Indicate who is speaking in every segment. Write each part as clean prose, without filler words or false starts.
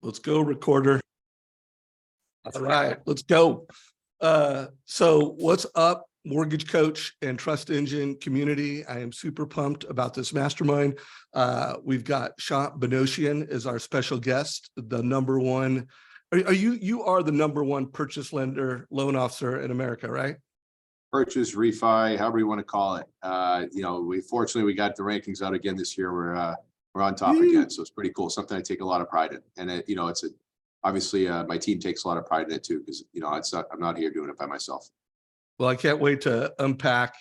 Speaker 1: Let's go, recorder. All right, let's go. So what's up, Mortgage Coach and Trust Engine community? I am super pumped about this mastermind. We've got Shant Banosian as our special guest, the number one. You are the number one purchase lender loan officer in America, right?
Speaker 2: Purchase, refi, however you want to call it. We got the rankings out again this year. We're on top again, so it's pretty cool. Something I take a lot of pride in, and obviously my team takes a lot of pride in it too, because I'm not here doing it by myself.
Speaker 1: Well, I can't wait to unpack,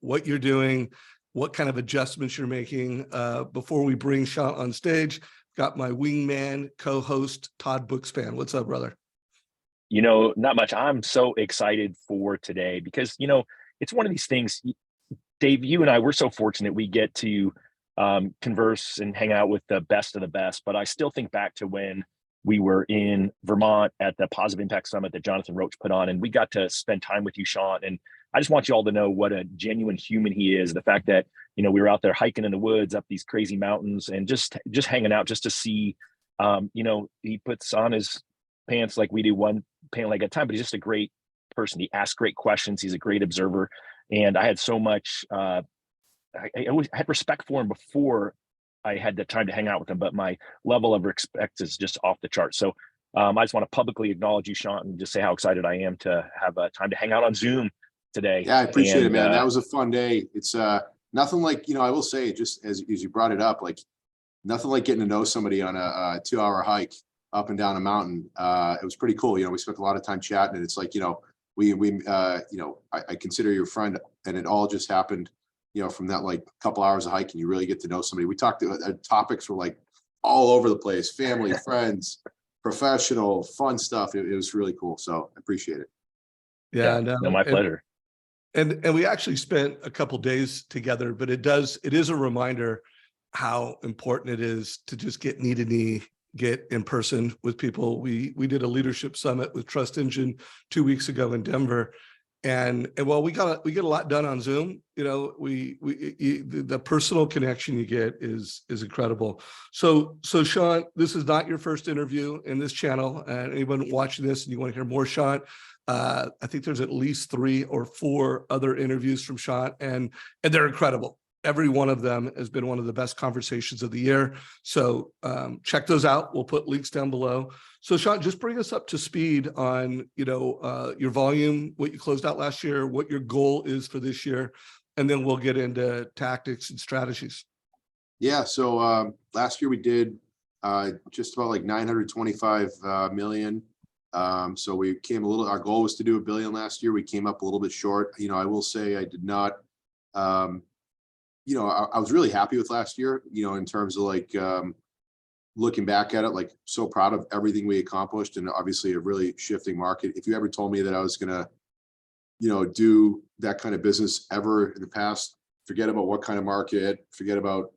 Speaker 1: what you're doing, what kind of adjustments you're making. Before we bring Shant on stage, got my wingman co-host Todd Bookspan. What's up, brother?
Speaker 3: Not much. I'm so excited for today because, it's one of these things, Dave, you and I, we're so fortunate we get to converse and hang out with the best of the best. But I still think back to when we were in Vermont at the Positive Impact Summit that Jonathan Roach put on, and we got to spend time with you, Shant. And I just want you all to know what a genuine human he is. The fact that, we were out there hiking in the woods up these crazy mountains and just hanging out just to see, he puts on his pants like we do, one pant leg at a time, but he's just a great person. He asks great questions. He's a great observer. And I had so much, I always had respect for him before I had the time to hang out with him, but my level of respect is just off the chart. So I just want to publicly acknowledge you, Shant, and just say how excited I am to have time to hang out on Zoom today.
Speaker 2: Yeah, I appreciate it, man. That was a fun day. It's nothing like, I will say, just as you brought it up, like nothing like getting to know somebody on a 2-hour hike up and down a mountain. It was pretty cool. We spent a lot of time chatting, and it's like, I consider you a friend, and it all just happened, from that like couple hours of hiking. You really get to know somebody. We talked, topics were like all over the place: family, friends, professional, fun stuff. It was really cool. So I appreciate it.
Speaker 1: Yeah,
Speaker 3: no, my pleasure.
Speaker 1: And we actually spent a couple days together, but it is a reminder how important it is to just get knee to knee, get in person with people. We did a leadership summit with Trust Engine 2 weeks ago in Denver. And while we get a lot done on Zoom, the personal connection you get is incredible. So Shant, this is not your first interview in this channel. And anyone watching this and you want to hear more Shant, I think there's at least 3 or 4 other interviews from Shant, and they're incredible. Every one of them has been one of the best conversations of the year. So check those out. We'll put links down below. So Shant, just bring us up to speed on, your volume, what you closed out last year, what your goal is for this year, and then we'll get into tactics and strategies.
Speaker 2: Yeah. So last year we did just about like 925 million. So we came our goal was to do $1 billion last year. We came up a little bit short. I will say I did not, I was really happy with last year, in terms of like looking back at it, like so proud of everything we accomplished, and obviously a really shifting market. If you ever told me that I was going to, do that kind of business ever in the past, forget about what kind of market, forget about,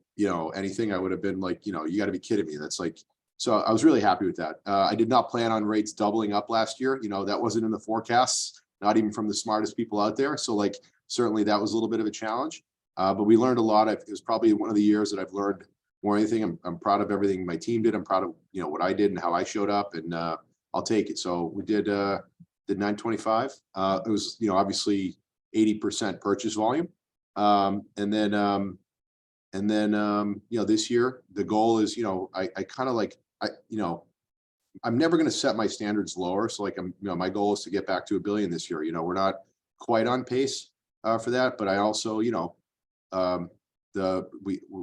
Speaker 2: anything, I would have been like, you got to be kidding me. That's like, so I was really happy with that. I did not plan on rates doubling up last year. That wasn't in the forecasts, not even from the smartest people out there. So like, certainly that was a little bit of a challenge. But we learned a lot. It was probably one of the years that I've learned more than anything. I'm proud of everything my team did. I'm proud of, what I did and how I showed up, and I'll take it. So we did 925. It was, obviously 80% purchase volume. And then, this year, the goal is, I kind of like, I'm never going to set my standards lower. So like, my goal is to get back to $1 billion this year. We're not quite on pace for that, but I also, the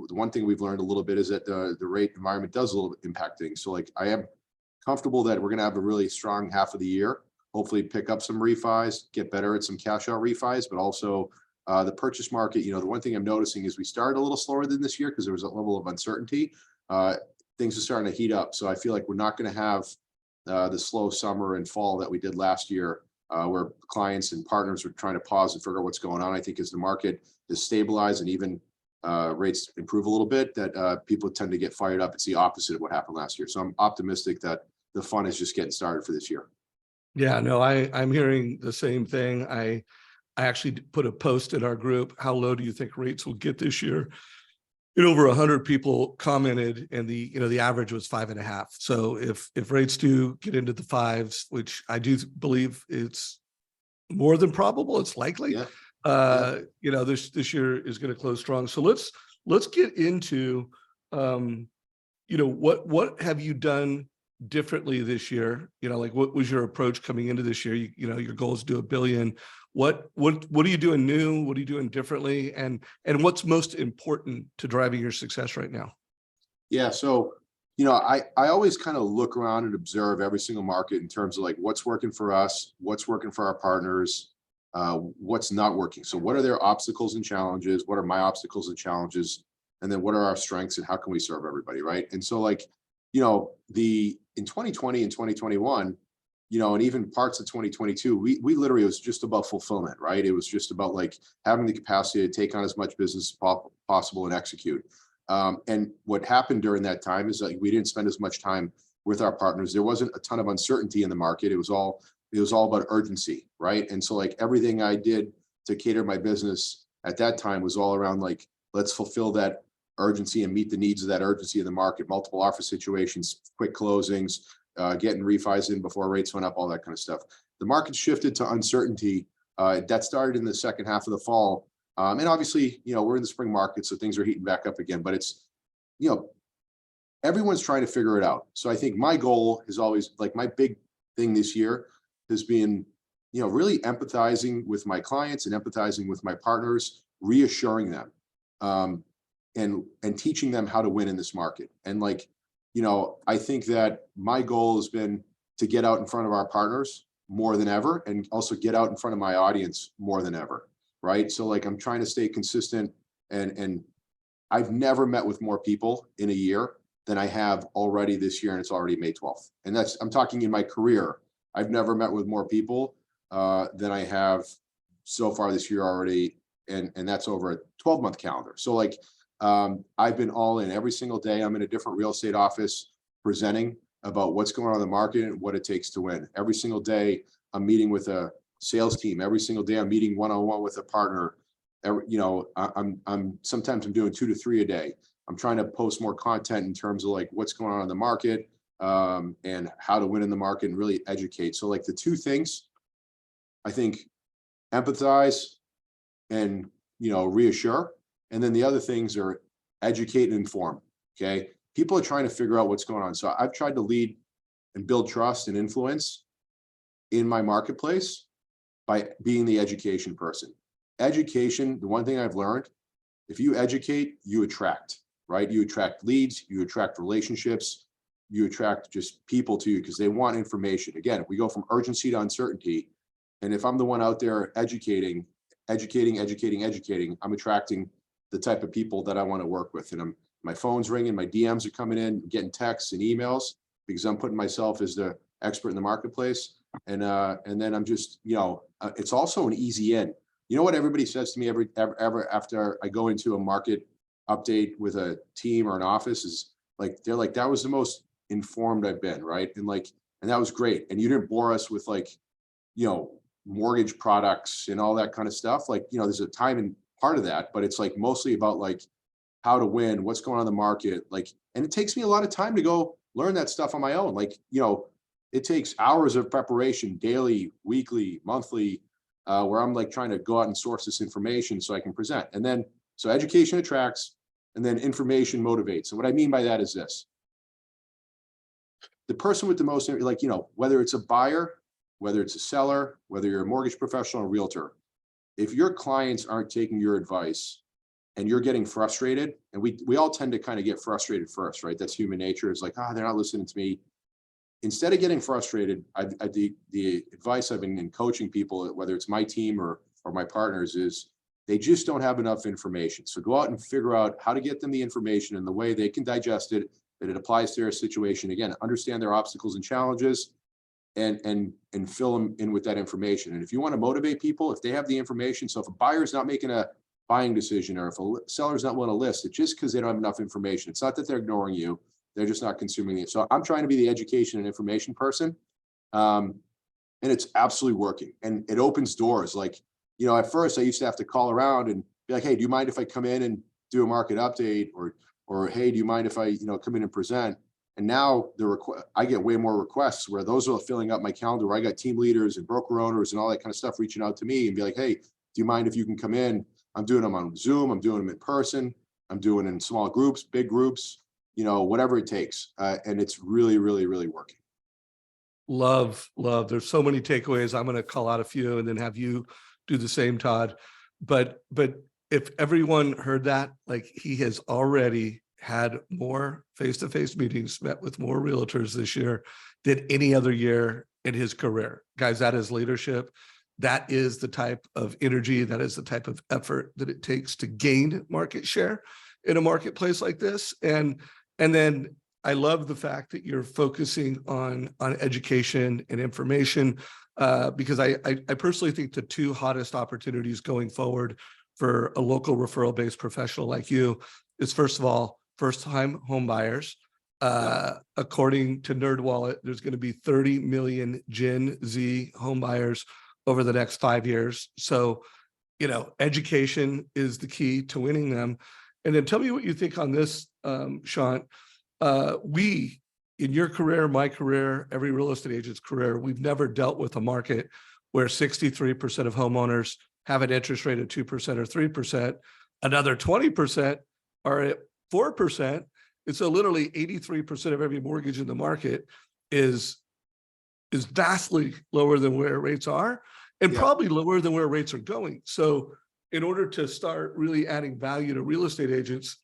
Speaker 2: one thing we've learned a little bit is that the rate environment does a little bit impact things. So like, I am comfortable that we're going to have a really strong half of the year, hopefully pick up some refis, get better at some cash out refis, but also the purchase market. The one thing I'm noticing is we started a little slower than this year because there was a level of uncertainty. Things are starting to heat up. So I feel like we're not going to have the slow summer and fall that we did last year, where clients and partners were trying to pause and figure out what's going on. I think as the market is stabilized and even rates improve a little bit, that people tend to get fired up. It's the opposite of what happened last year. So I'm optimistic that the fun is just getting started for this year.
Speaker 1: Yeah, no, I'm hearing the same thing. I actually put a post in our group. How low do you think rates will get this year? over 100 people commented, and the average was 5.5. So if rates do get into the fives, which I do believe it's more than probable, it's likely.
Speaker 2: Yeah.
Speaker 1: This year is going to close strong. So let's get into what have you done differently this year? Like, what was your approach coming into this year? Your goal is to do $1 billion. What are you doing new? What are you doing differently? And what's most important to driving your success right now?
Speaker 2: Yeah. So, I always kind of look around and observe every single market in terms of like what's working for us, what's working for our partners, what's not working. So what are their obstacles and challenges? What are my obstacles and challenges? And then what are our strengths and how can we serve everybody? Right. And so like, in 2020 and 2021, and even parts of 2022, we literally, it was just about fulfillment, right? It was just about like having the capacity to take on as much business as possible and execute. And what happened during that time is like we didn't spend as much time with our partners. There wasn't a ton of uncertainty in the market. It was all about urgency, right? And so like everything I did to cater my business at that time was all around like, let's fulfill that urgency and meet the needs of that urgency in the market, multiple offer situations, quick closings, getting refis in before rates went up, all that kind of stuff. The market shifted to uncertainty. That started in the second half of the fall. And obviously, we're in the spring market, so things are heating back up again, but it's, everyone's trying to figure it out. So I think my goal is always like my big thing this year has been, really empathizing with my clients and empathizing with my partners, reassuring them, and teaching them how to win in this market. And like, I think that my goal has been to get out in front of our partners more than ever, and also get out in front of my audience more than ever. Right. So like, I'm trying to stay consistent, and I've never met with more people in a year than I have already this year. And it's already May 12th. And I'm talking in my career. I've never met with more people than I have so far this year already. And that's over a 12-month calendar. So like, I've been all in every single day. I'm in a different real estate office presenting about what's going on in the market and what it takes to win. Every single day I'm meeting with a sales team. Every single day I'm meeting one-on-one with a partner. I'm sometimes I'm doing 2 to 3 a day. I'm trying to post more content in terms of like what's going on in the market, and how to win in the market and really educate. So like the two things, I think, empathize and, reassure. And then the other things are educate and inform. Okay. People are trying to figure out what's going on. So I've tried to lead and build trust and influence in my marketplace by being the education person. Education, the one thing I've learned, if you educate, you attract, right? You attract leads, you attract relationships, you attract just people to you because they want information. Again, we go from urgency to uncertainty. And if I'm the one out there educating, I'm attracting the type of people that I want to work with. And my phone's ringing, my DMs are coming in, I'm getting texts and emails because I'm putting myself as the expert in the marketplace. And then I'm just, it's also an easy in. You know what everybody says to me ever after I go into a market update with a team or an office is like, they're like, that was the most informed I've been, right? And that was great. And you didn't bore us with like, mortgage products and all that kind of stuff. Like, there's a time and part of that, but it's like mostly about like how to win, what's going on in the market. Like, and it takes me a lot of time to go learn that stuff on my own. Like, it takes hours of preparation, daily, weekly, monthly, where I'm like trying to go out and source this information so I can present. And then, so education attracts, and then information motivates. And what I mean by that is this: the person with the most, like, whether it's a buyer, whether it's a seller, whether you're a mortgage professional or realtor, if your clients aren't taking your advice and you're getting frustrated, and we all tend to kind of get frustrated first, right? That's human nature. It's like, they're not listening to me. Instead of getting frustrated, the advice I've been in coaching people, whether it's my team or my partners, is they just don't have enough information. So go out and figure out how to get them the information in the way they can digest it, that it applies to their situation. Again, understand their obstacles and challenges, and fill them in with that information. And if you want to motivate people, if they have the information, so if a buyer is not making a buying decision, or if a seller is not willing to list, it's just because they don't have enough information. It's not that they're ignoring you. They're just not consuming it. So I'm trying to be the education and information person. And it's absolutely working. And it opens doors. Like, at first I used to have to call around and be like, hey, do you mind if I come in and do a market update, or hey, do you mind if I, come in and present? And now I get way more requests where those are filling up my calendar, where I got team leaders and broker owners and all that kind of stuff reaching out to me and be like, hey, do you mind if you can come in? I'm doing them on Zoom. I'm doing them in person. I'm doing in small groups, big groups, whatever it takes. And it's really, really, really working.
Speaker 1: Love. There's so many takeaways. I'm going to call out a few and then have you do the same, Todd. But if everyone heard that, like, he has already had more face-to-face meetings, met with more realtors this year than any other year in his career. Guys, that is leadership. That is the type of energy, that is the type of effort that it takes to gain market share in a marketplace like this. And then I love the fact that you're focusing on education and information, because I personally think the two hottest opportunities going forward for a local referral-based professional like you is, first of all, first-time home buyers. According to NerdWallet, there's going to be 30 million Gen Z home buyers over the next 5 years. So, education is the key to winning them. And then tell me what you think on this, Shant. We, in your career, my career, every real estate agent's career, we've never dealt with a market where 63% of homeowners have an interest rate of 2% or 3%. Another 20% are at 4%. And so literally 83% of every mortgage in the market is vastly lower than where rates are, and probably lower than where rates are going. So in order to start really adding value to real estate agents,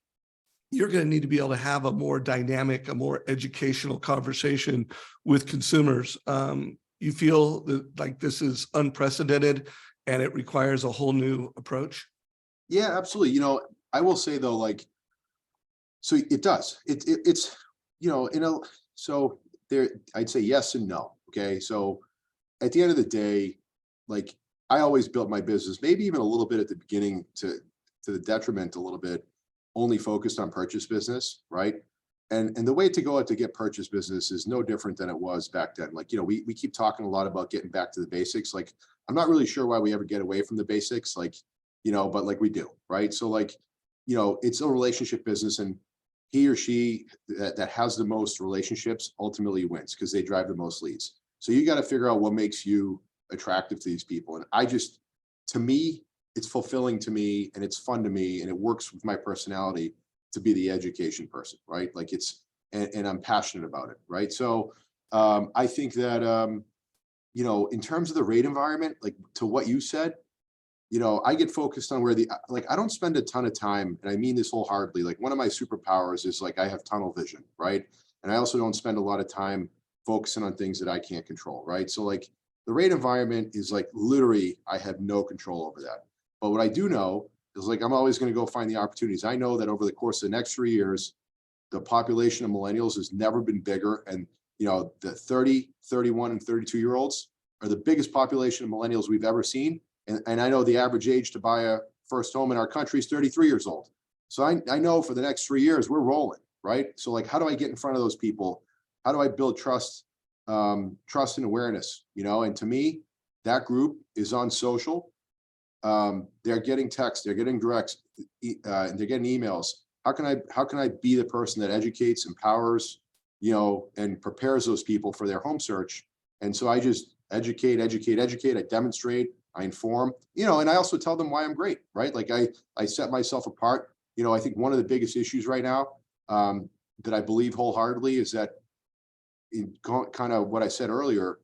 Speaker 1: you're going to need to be able to have a more dynamic, a more educational conversation with consumers. You feel that like this is unprecedented and it requires a whole new approach?
Speaker 2: Yeah, absolutely. I will say though, so it does. It's so there. I'd say yes and no. Okay, so at the end of the day, I always built my business, maybe even a little bit at the beginning to the detriment a little bit, only focused on purchase business, right? And the way to go out to get purchase business is no different than it was back then. We keep talking a lot about getting back to the basics. I'm not really sure why we ever get away from the basics, but we do, right? So it's a relationship business, and he or she that has the most relationships ultimately wins because they drive the most leads. So you got to figure out what makes you attractive to these people. And to me, it's fulfilling to me, and it's fun to me, and it works with my personality to be the education person, right? And I'm passionate about it, right? So I think that, in terms of the rate environment, to what you said, I get focused on where I don't spend a ton of time, and I mean this wholeheartedly. One of my superpowers is I have tunnel vision, right? And I also don't spend a lot of time focusing on things that I can't control, right? So the rate environment is literally, I have no control over that. But what I do know is I'm always going to go find the opportunities. I know that over the course of the next 3 years, the population of millennials has never been bigger. And, the 30, 31, and 32-year-olds are the biggest population of millennials we've ever seen. And I know the average age to buy a first home in our country is 33 years old. So I know for the next 3 years, we're rolling, right? So how do I get in front of those people? How do I build trust and awareness? And to me, that group is on social. They're getting texts, they're getting directs, and they're getting emails. How can I be the person that educates, empowers, and prepares those people for their home search? And so I just educate, I demonstrate, I inform, and I also tell them why I'm great, right? I set myself apart. I think one of the biggest issues right now, that I believe wholeheartedly is that, in kind of what I said earlier,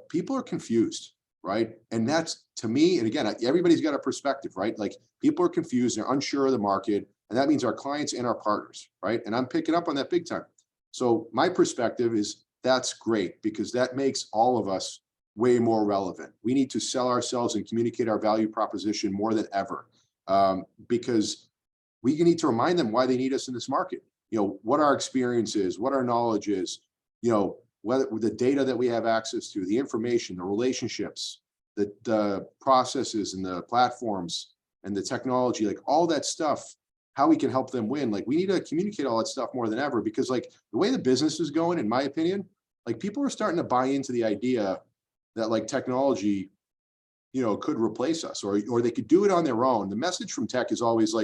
Speaker 2: people are confused, right? And that's, to me, and again, everybody's got a perspective, right? People are confused, they're unsure of the market, and that means our clients and our partners, right? And I'm picking up on that big time. So my perspective is that's great, because that makes all of us way more relevant. We need to sell ourselves and communicate our value proposition more than ever, because we need to remind them why they need us in this market. What our experience is, what our knowledge is, whether the data that we have access to, the information, the relationships, the processes and the platforms and the technology, all that stuff, how we can help them win. We need to communicate all that stuff more than ever, because the way the business is going, in my opinion, people are starting to buy into the idea that technology, could replace us, or they could do it on their own. The message from tech is always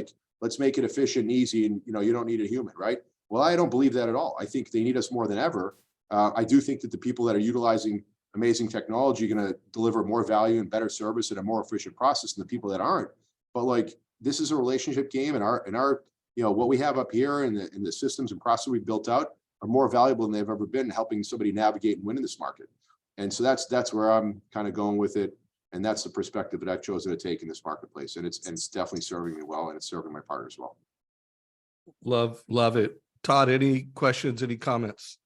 Speaker 2: let's make it efficient and easy, and you don't need a human, right? Well, I don't believe that at all. I think they need us more than ever. I do think that the people that are utilizing amazing technology are going to deliver more value and better service and a more efficient process than the people that aren't. But like, this is a relationship game, and our what we have up here and the systems and process we've built out are more valuable than they've ever been, helping somebody navigate and win in this market. And so that's where I'm kind of going with it. And that's the perspective that I've chosen to take in this marketplace. And it's definitely serving me well, and it's serving my partners well.
Speaker 1: Love it. Todd, any questions, any comments?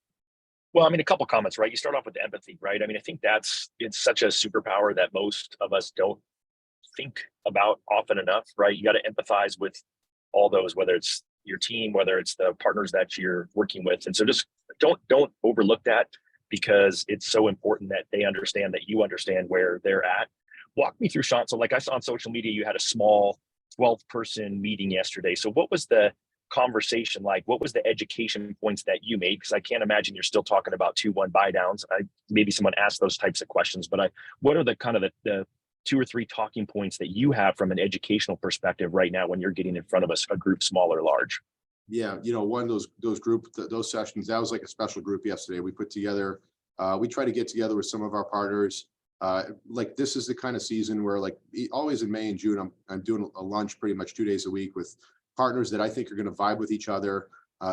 Speaker 3: Well, I mean, a couple comments, right? You start off with the empathy, right? I mean, I think it's such a superpower that most of us don't think about often enough, right? You got to empathize with all those, whether it's your team, whether it's the partners that you're working with. And so just don't overlook that, because it's so important that they understand that you understand where they're at. Walk me through, Shant. So like I saw on social media, you had a small 12-person meeting yesterday. So what was the conversation like? What was the education points that you made? Because I can't imagine you're still talking about 2-1 buy downs. Maybe someone asked those types of questions, but what are the kind of the 2 or 3 talking points that you have from an educational perspective right now when you're getting in front of a group, small or large?
Speaker 2: Yeah, one of those sessions, that was like a special group yesterday. We put together, we try to get together with some of our partners. Like, this is the kind of season where, like, always in May and June, I'm doing a lunch pretty much 2 days a week with partners that I think are going to vibe with each other.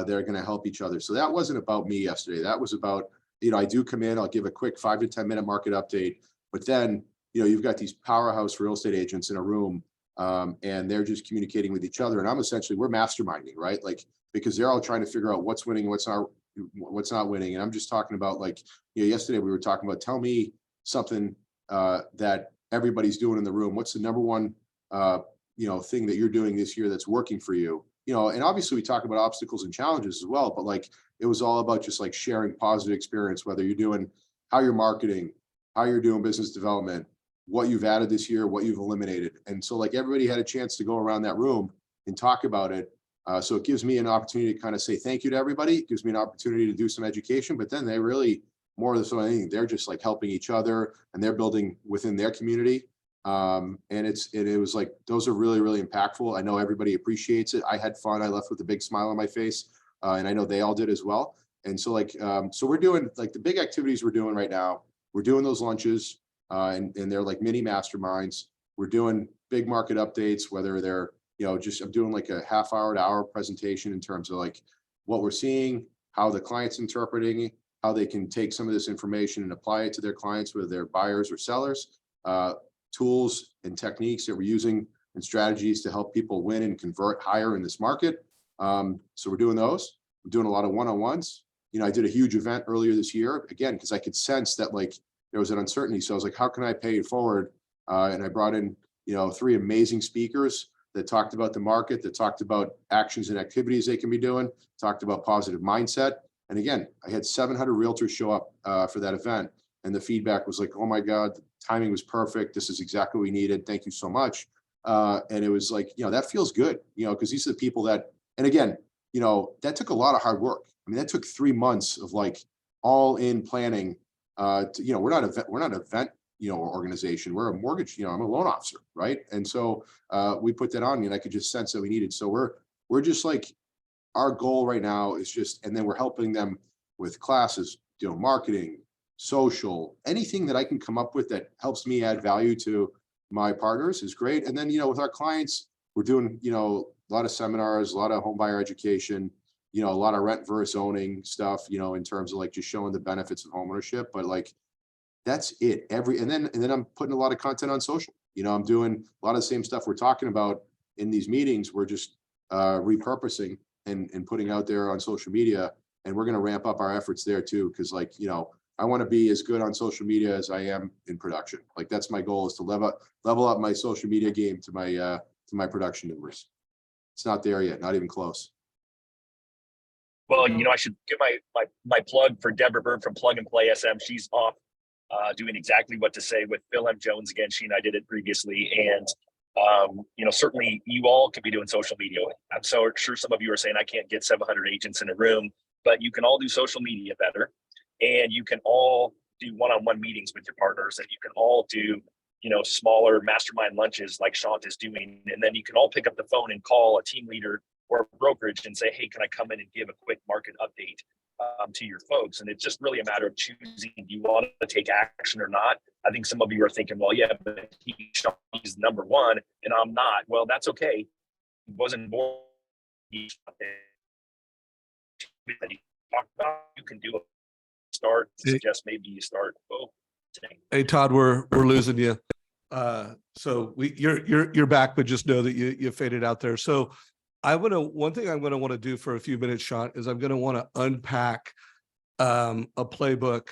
Speaker 2: They're going to help each other. So that wasn't about me yesterday. That was about, I do come in, I'll give a quick 5 to 10 minute market update, but then, you've got these powerhouse real estate agents in a room, and they're just communicating with each other. And we're masterminding, right? Like, because they're all trying to figure out what's winning, what's not winning. And I'm just talking about, like, yesterday we were talking about, tell me something that everybody's doing in the room. What's the number one, thing that you're doing this year that's working for you? And obviously we talk about obstacles and challenges as well, but like, it was all about just like sharing positive experience, whether you're doing, how you're marketing, how you're doing business development, what you've added this year, what you've eliminated. And so, like, everybody had a chance to go around that room and talk about it. So it gives me an opportunity to kind of say thank you to everybody. It gives me an opportunity to do some education, but then they really, more than anything, they're just like helping each other, and they're building within their community. And it was like, those are really, really impactful. I know everybody appreciates it. I had fun. I left with a big smile on my face, and I know they all did as well. And so, like, so we're doing, like, the big activities we're doing right now. We're doing those lunches, and they're like mini masterminds. We're doing big market updates, whether they're, I'm doing like a half hour to hour presentation in terms of like what we're seeing, how the client's interpreting it, how they can take some of this information and apply it to their clients, whether they're buyers or sellers, tools and techniques that we're using and strategies to help people win and convert higher in this market. So we're doing those. We're doing a lot of one-on-ones. I did a huge event earlier this year, again, because I could sense that, like, there was an uncertainty. So I was like, how can I pay it forward? And I brought in, 3 amazing speakers that talked about the market, that talked about actions and activities they can be doing, talked about positive mindset. And again, I had 700 realtors show up for that event. And the feedback was like, oh my God, the timing was perfect. This is exactly what we needed. Thank you so much. And it was like, that feels good, because these are the people that, and again, that took a lot of hard work. I mean, that took 3 months of like all in planning. We're not an event, organization. We're a mortgage, I'm a loan officer, right? And so we put that on, and I could just sense that we needed. So we're just like, our goal right now is just, and then we're helping them with classes, marketing, social, anything that I can come up with that helps me add value to my partners is great. And then, with our clients, we're doing, a lot of seminars, a lot of home buyer education, a lot of rent versus owning stuff, in terms of like just showing the benefits of homeownership. But like, that's it. And then I'm putting a lot of content on social. I'm doing a lot of the same stuff we're talking about in these meetings. We're just repurposing and putting out there on social media. And we're going to ramp up our efforts there too. Cause like, I want to be as good on social media as I am in production. Like, that's my goal, is to level up my social media game to my production numbers. It's not there yet. Not even close.
Speaker 3: Well, I should give my plug for Deborah Bird from Plug and Play SM. She's off doing exactly what to say with Phil M. Jones again. She and I did it previously. And, certainly you all could be doing social media. I'm so sure some of you are saying, I can't get 700 agents in a room, but you can all do social media better. And you can all do one-on-one meetings with your partners, and you can all do smaller mastermind lunches like Shant is doing. And then you can all pick up the phone and call a team leader or a brokerage and say, hey, can I come in and give a quick market update to your folks? And it's just really a matter of choosing, do you want to take action or not? I think some of you are thinking, well, yeah, but he's number one and I'm not. Well, that's okay. He wasn't born. He talked about, you can do a start. Suggest maybe you start.
Speaker 1: Hey Todd, we're losing you. So you're back, but just know that you faded out there. So one thing I'm gonna want to do for a few minutes, Shant, is I'm gonna want to unpack a playbook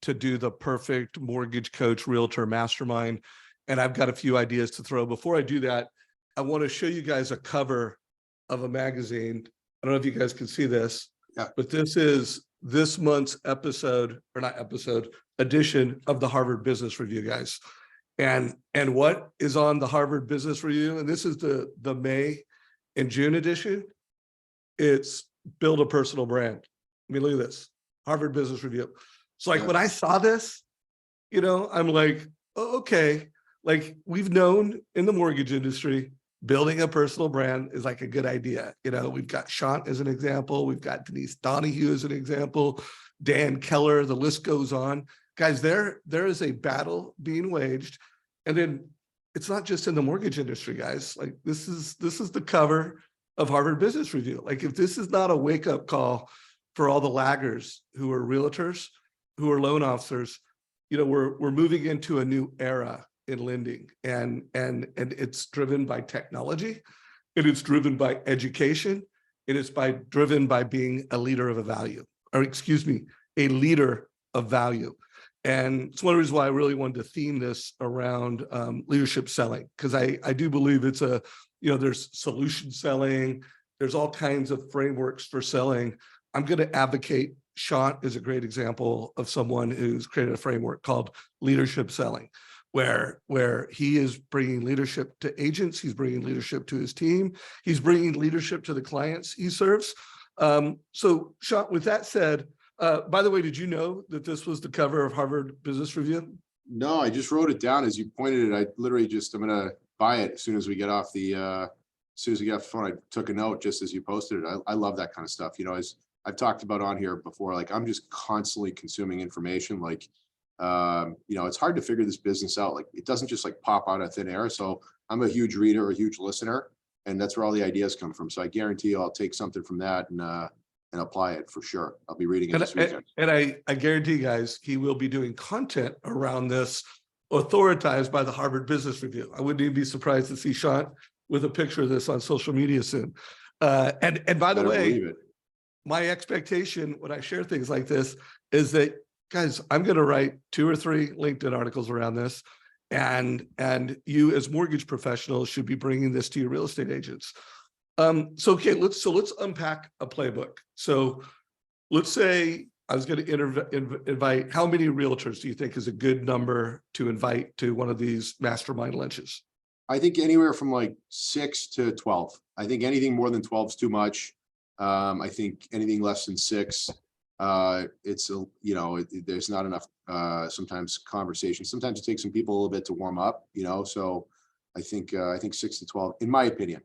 Speaker 1: to do the perfect mortgage coach realtor mastermind. And I've got a few ideas to throw. Before I do that, I want to show you guys a cover of a magazine. I don't know if you guys can see this, but this is this month's edition of the Harvard Business Review, guys. And what is on the Harvard Business Review? And this is the May and June edition. It's build a personal brand. I mean, look at this, Harvard Business Review. So like when I saw this, I'm like, oh, okay. Like we've known in the mortgage industry, building a personal brand is like a good idea. We've got Shant as an example. We've got Denise Donahue as an example. Dan Keller, the list goes on. Guys, there is a battle being waged. And then it's not just in the mortgage industry, guys. Like this is the cover of Harvard Business Review. Like if this is not a wake-up call for all the laggers who are realtors, who are loan officers, we're moving into a new era in lending, and it's driven by technology, and it's driven by education, and it's driven by being a leader of a leader of value. And it's one of the reasons why I really wanted to theme this around leadership selling, because I do believe it's there's solution selling, there's all kinds of frameworks for selling. I'm going to advocate. Shant is a great example of someone who's created a framework called leadership selling, where he is bringing leadership to agents, he's bringing leadership to his team, he's bringing leadership to the clients he serves. So Shant, with that said, by the way, did you know that this was the cover of Harvard Business Review?
Speaker 2: No, I just wrote it down as you pointed it. I'm going to buy it as soon as we get off the phone. I took a note just as you posted it. I love that kind of stuff. As I've talked about on here before, like I'm just constantly consuming information. Like, it's hard to figure this business out. Like it doesn't just like pop out of thin air. So I'm a huge reader, a huge listener, and that's where all the ideas come from. So I guarantee you I'll take something from that and apply it for sure. I'll be reading it this weekend.
Speaker 1: And I guarantee you guys, he will be doing content around this authorized by the Harvard Business Review. I wouldn't even be surprised to see Shant with a picture of this on social media soon. And by the way, my expectation when I share things like this is that, guys, I'm going to write 2 or 3 LinkedIn articles around this, and you as mortgage professionals should be bringing this to your real estate agents. Let's unpack a playbook. So let's say I was going to invite, how many realtors do you think is a good number to invite to one of these mastermind lunches?
Speaker 2: I think anywhere from like 6 to 12. I think anything more than 12 is too much. I think anything less than 6, there's not enough sometimes conversation. Sometimes it takes some people a little bit to warm up, so I think 6 to 12 in my opinion.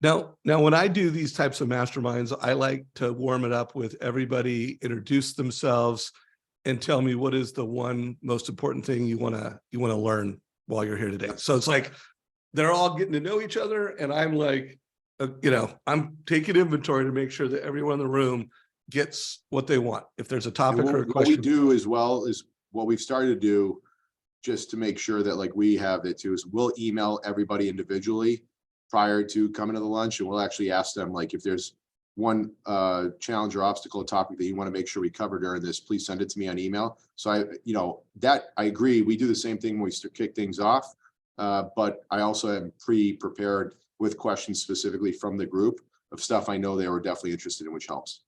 Speaker 1: Now when I do these types of masterminds, I like to warm it up with everybody introduce themselves and tell me what is the one most important thing you want to learn while you're here today. So it's like they're all getting to know each other, and I'm like, I'm taking inventory to make sure that everyone in the room gets what they want. If there's a topic or a question.
Speaker 2: What we do as well is what we've started to do, just to make sure that like we have it too, is we'll email everybody individually prior to coming to the lunch, and we'll actually ask them, like, if there's one challenge or obstacle topic that you want to make sure we cover during this, please send it to me on email. So I agree. We do the same thing when we kick things off, but I also am pre-prepared with questions specifically from the group of stuff I know they were definitely interested in, which helps.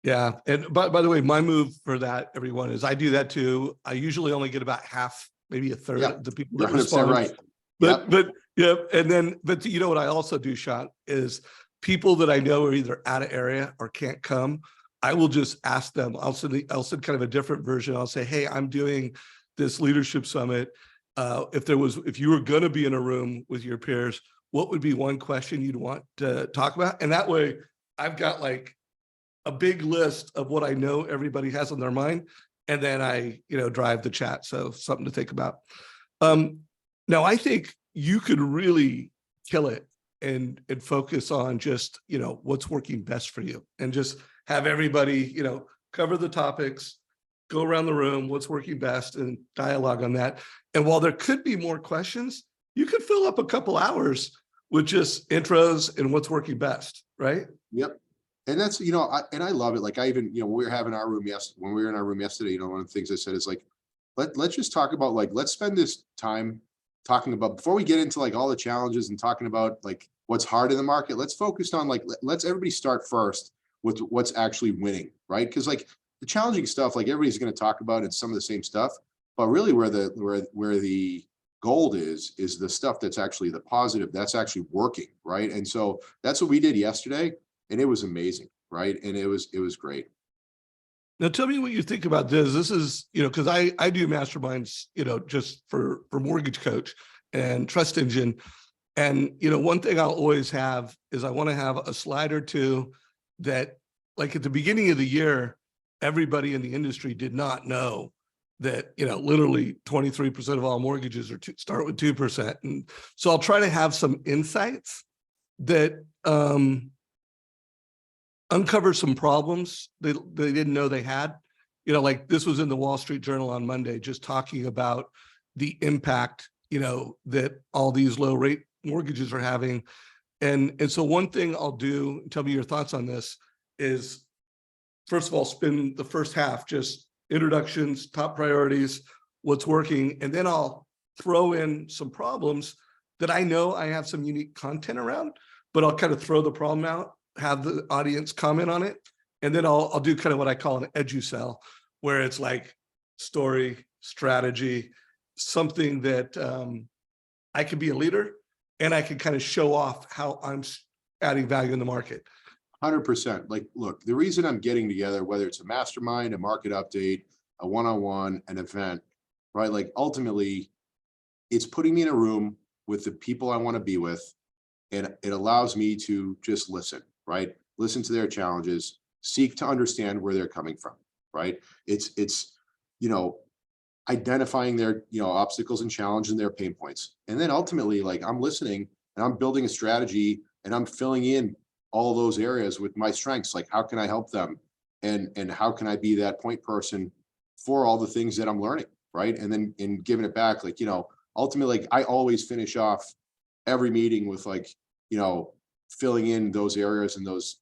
Speaker 1: Yeah. And by the way, my move for that, everyone, is I do that too. I usually only get about half, maybe a third of the people that respond.
Speaker 2: Right.
Speaker 1: But you know what I also do, Shant, is people that I know are either out of area or can't come, I will just ask them. I'll send kind of a different version. I'll say, hey, I'm doing this leadership summit. if you were going to be in a room with your peers, what would be one question you'd want to talk about? And that way I've got like a big list of what I know everybody has on their mind. And then I, drive the chat. So something to think about. Now I think you could really kill it and focus on just, what's working best for you, and just have everybody, cover the topics, go around the room, what's working best, and dialogue on that. And while there could be more questions, you could fill up a couple hours with just intros and what's working best, right?
Speaker 2: Yep. And that's, I love it. Like I even, when we were having our room when we were in our room yesterday, one of the things I said is like, let's just talk about like, let's spend this time talking about, before we get into like all the challenges and talking about like what's hard in the market, let's focus on like, let's everybody start first with what's actually winning, right? Because like the challenging stuff, like everybody's going to talk about, it's some of the same stuff, but really where the gold is the stuff that's actually the positive, that's actually working, right? And so that's what we did yesterday, and it was amazing, right? And it was great.
Speaker 1: Now tell me what you think about this. This is, because I do masterminds, just for Mortgage Coach and Trust Engine. And, one thing I'll always have is I want to have a slide or two that, like at the beginning of the year, everybody in the industry did not know that, literally 23% of all mortgages start with 2%. And so I'll try to have some insights that uncover some problems they didn't know they had. Like this was in the Wall Street Journal on Monday, just talking about the impact, that all these low rate mortgages are having. And so one thing I'll do, tell me your thoughts on this, is first of all, spend the first half, just introductions, top priorities, what's working. And then I'll throw in some problems that I know I have some unique content around, but I'll kind of throw the problem out, have the audience comment on it. And then I'll do kind of what I call an edu-sell, where it's like story, strategy, something that I could be a leader and I can kind of show off how I'm adding value in the market.
Speaker 2: 100%. Like, look, the reason I'm getting together, whether it's a mastermind, a market update, a one-on-one, an event, right? Like ultimately it's putting me in a room with the people I want to be with. And it allows me to just listen, right? Listen to their challenges, seek to understand where they're coming from, right? It's, identifying their, obstacles and challenges and their pain points. And then ultimately, like I'm listening and I'm building a strategy and I'm filling in all those areas with my strengths. Like, how can I help them? And how can I be that point person for all the things that I'm learning, right? And then in giving it back, like, ultimately, like I always finish off every meeting with like, filling in those areas and those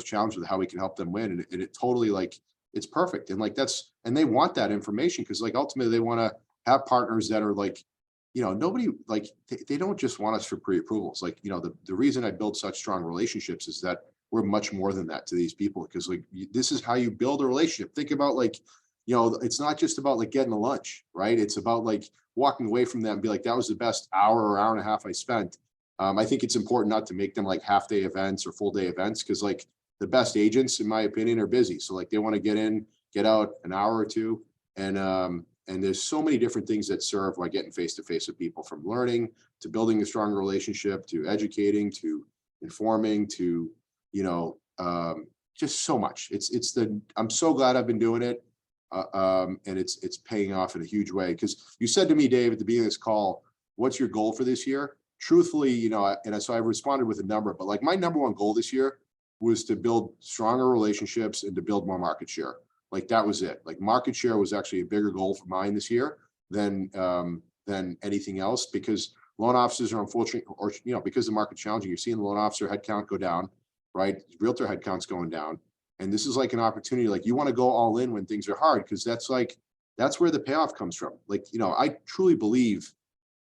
Speaker 2: challenges with how we can help them win. And it totally like, it's perfect. And like, and they want that information because like, ultimately they want to have partners that are like, nobody, like they don't just want us for pre-approvals. Like, the reason I build such strong relationships is that we're much more than that to these people, because like, this is how you build a relationship. Think about like, it's not just about like getting a lunch, right? It's about like walking away from that and be like, that was the best hour or hour and a half I spent. I think it's important not to make them like half day events or full day events, because like the best agents, in my opinion, are busy. So like they want to get in, get out an hour or two. And there's so many different things that serve by getting face to face with people, from learning to building a stronger relationship, to educating, to informing, to, just so much. I'm so glad I've been doing it. And it's paying off in a huge way. Because you said to me, Dave, at the beginning of this call, what's your goal for this year? Truthfully, so I responded with a number, but like my number one goal this year was to build stronger relationships and to build more market share. Like that was it. Like market share was actually a bigger goal for mine this year than anything else, because loan officers are unfortunately, or, because the market's challenging, you're seeing the loan officer headcount go down, right? Realtor headcount's going down. And this is like an opportunity, like you want to go all in when things are hard, because that's where the payoff comes from. Like, I truly believe,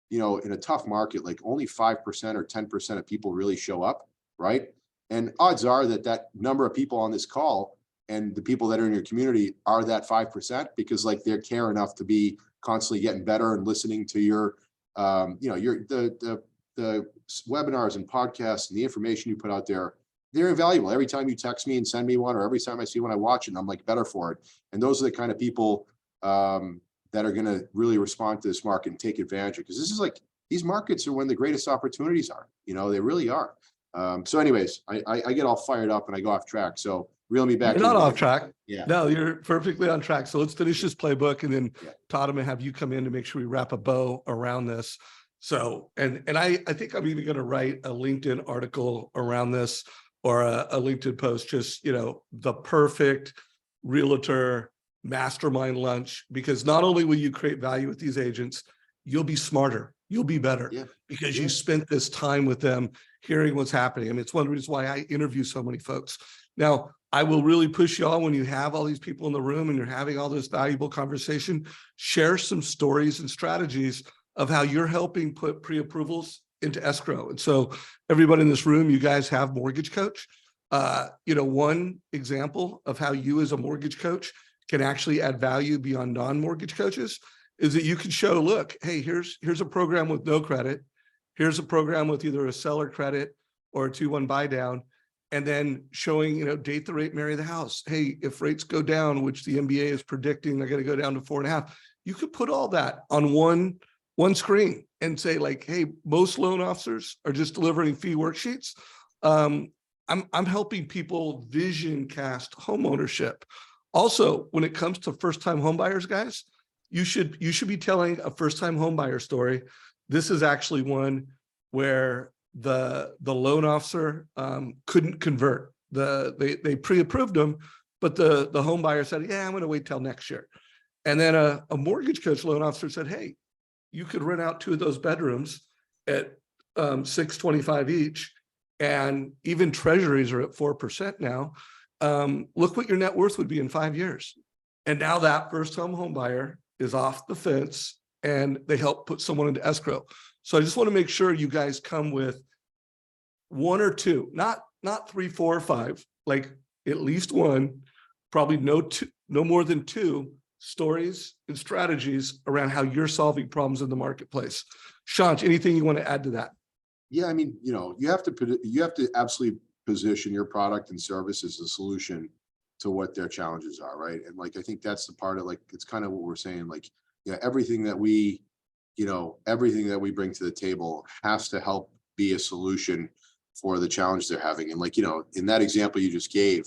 Speaker 2: in a tough market, like only 5% or 10% of people really show up, right? And odds are that number of people on this call and the people that are in your community are that 5%, because like they care enough to be constantly getting better and listening to your, the webinars and podcasts and the information you put out there. They're invaluable. Every time you text me and send me one, or every time I see one, I watch it and I'm like better for it. And those are the kind of people, that are going to really respond to this market and take advantage, because this is like, these markets are when the greatest opportunities are, they really are. So anyways, I get all fired up and I go off track. So reel me back.
Speaker 1: You're not off track.
Speaker 2: Yeah.
Speaker 1: No, you're perfectly on track. So let's finish this playbook, and then Todd, I'm gonna have you come in to make sure we wrap a bow around this. So, and I think I'm even going to write a LinkedIn article around this, or a LinkedIn post, just, the perfect realtor mastermind lunch, because not only will you create value with these agents, you'll be smarter, you'll be better, because you spent this time with them, hearing what's happening. I mean, it's one of the reasons why I interview so many folks. Now, I will really push y'all, when you have all these people in the room and you're having all this valuable conversation, share some stories and strategies of how you're helping put pre-approvals into escrow. And so everybody in this room, you guys have MortgageCoach. One example of how you as a mortgage coach can actually add value beyond non-mortgage coaches is that you can show, look, hey, here's a program with no credit. Here's a program with either a seller credit or a 2-1 buy down. And then showing, date the rate, marry the house. Hey, if rates go down, which the MBA is predicting they're going to go down to 4.5, you could put all that on one screen and say, like, hey, most loan officers are just delivering fee worksheets. I'm helping people vision cast home ownership. Also, when it comes to first-time home buyers, guys, you should be telling a first-time home buyer story. This is actually one where the loan officer couldn't convert. They pre-approved them, but the home buyer said, yeah, I'm going to wait till next year. And then a mortgage coach loan officer said, hey, you could rent out 2 of those bedrooms at $625 each, and even treasuries are at 4% now. Look what your net worth would be in 5 years. And now that first-time home buyer is off the fence, and they help put someone into escrow. So I just want to make sure you guys come with 1 or 2, not 3, 4, or 5, like at least 1, probably no more than 2 stories and strategies around how you're solving problems in the marketplace. Shant, anything you want to add to that?
Speaker 2: Yeah, I mean, you have to absolutely position your product and service as a solution to what their challenges are, right? And like, I think that's the part of, like, it's kind of what we're saying, like, everything that we bring to the table has to help be a solution for the challenge they're having. And like, in that example you just gave,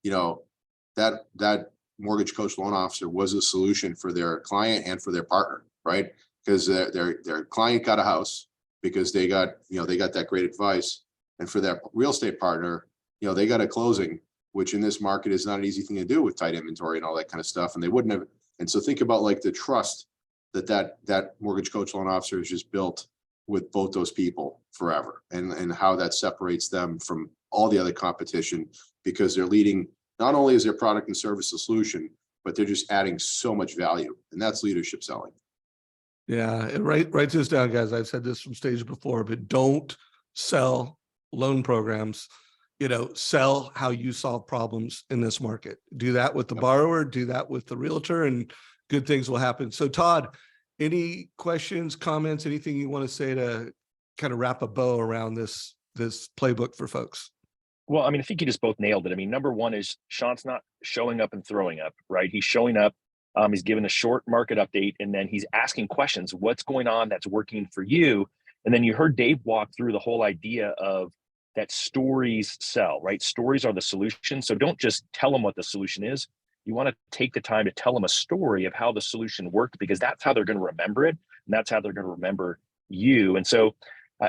Speaker 2: that mortgage coach loan officer was a solution for their client and for their partner, right? Because their client got a house because they got that great advice. And for that real estate partner, they got a closing, which in this market is not an easy thing to do with tight inventory and all that kind of stuff. And they wouldn't have. And so think about like the trust that mortgage coach loan officer has just built with both those people forever, and how that separates them from all the other competition, because they're leading, not only is their product and service a solution, but they're just adding so much value, and that's leadership selling.
Speaker 1: Yeah, and write this down, guys. I've said this from stage before, but don't sell loan programs. Sell how you solve problems in this market. Do that with the borrower, do that with the realtor, and good things will happen. So Todd, any questions, comments, anything you want to say to kind of wrap a bow around this playbook for folks?
Speaker 3: Well, I mean, I think you just both nailed it. I mean, number one is Shant's not showing up and throwing up, right? He's showing up, he's giving a short market update, and then he's asking questions. What's going on that's working for you? And then you heard Dave walk through the whole idea of that stories sell, right? Stories are the solution. So don't just tell them what the solution is. You want to take the time to tell them a story of how the solution worked, because that's how they're going to remember it. And that's how they're going to remember you. And so,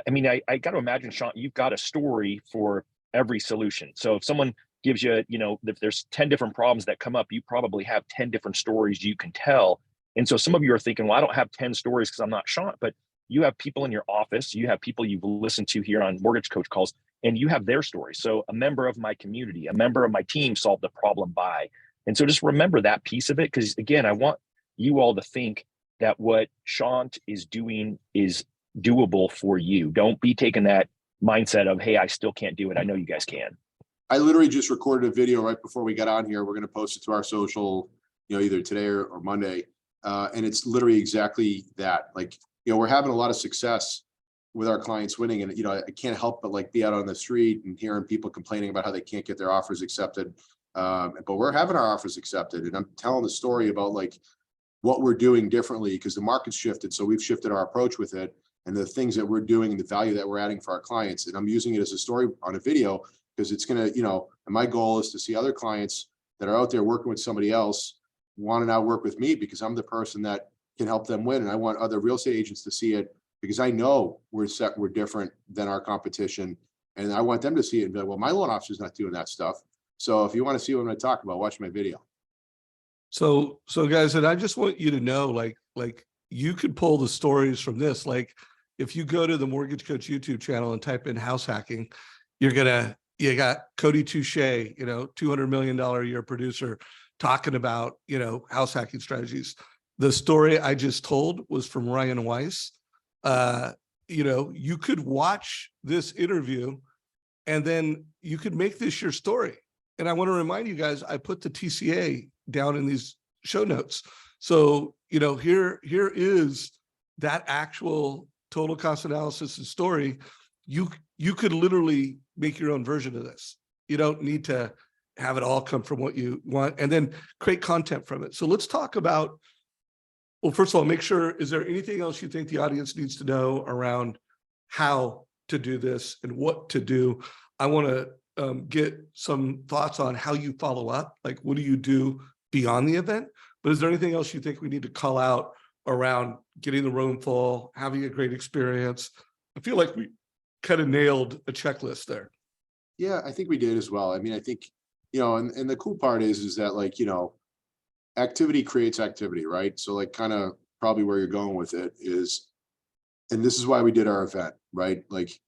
Speaker 3: I mean, I got to imagine, Shant, you've got a story for every solution. So if someone gives you, if there's 10 different problems that come up, you probably have 10 different stories you can tell. And so some of you are thinking, well, I don't have 10 stories because I'm not Shant, but you have people in your office, you have people you've listened to here on Mortgage Coach calls, and you have their story. So a member of my community, a member of my team solved the problem by. And so just remember that piece of it, because again, I want you all to think that what Shant is doing is doable for you. Don't be taking that mindset of, hey, I still can't do it. I know you guys can.
Speaker 2: I literally just recorded a video right before we got on here. We're going to post it to our social, either today or Monday. And it's literally exactly that. Like, we're having a lot of success with our clients winning. And, I can't help but like be out on the street and hearing people complaining about how they can't get their offers accepted. But we're having our offers accepted. And I'm telling the story about like, what we're doing differently because the market's shifted. So we've shifted our approach with it and the things that we're doing and the value that we're adding for our clients. And I'm using it as a story on a video because it's going to, and my goal is to see other clients that are out there working with somebody else want to now work with me because I'm the person that can help them win. And I want other real estate agents to see it because I know we're different than our competition. And I want them to see it and be like, well, my loan officer's not doing that stuff. So if you want to see what I'm going to talk about, watch my video.
Speaker 1: So guys, and I just want you to know, like you could pull the stories from this. Like if you go to the Mortgage Coach YouTube channel and type in house hacking, you got Cody Touche, $200 million a year producer talking about, house hacking strategies. The story I just told was from Ryan Weiss. You could watch this interview and then you could make this your story. And I want to remind you guys, I put the TCA down in these show notes. So, here is that actual total cost analysis and story. You could literally make your own version of this. You don't need to have it all come from what you want and then create content from it. So let's talk about, well, first of all, make sure, is there anything else you think the audience needs to know around how to do this and what to do? I want to get some thoughts on how you follow up. Like, what do you do beyond the event? But is there anything else you think we need to call out around getting the room full, having a great experience? I feel like we kind of nailed a checklist there.
Speaker 2: Yeah, I think we did as well. I mean, I think, and the cool part is that activity creates activity, right? So like kind of probably where you're going with it is, and this is why we did our event, right? Like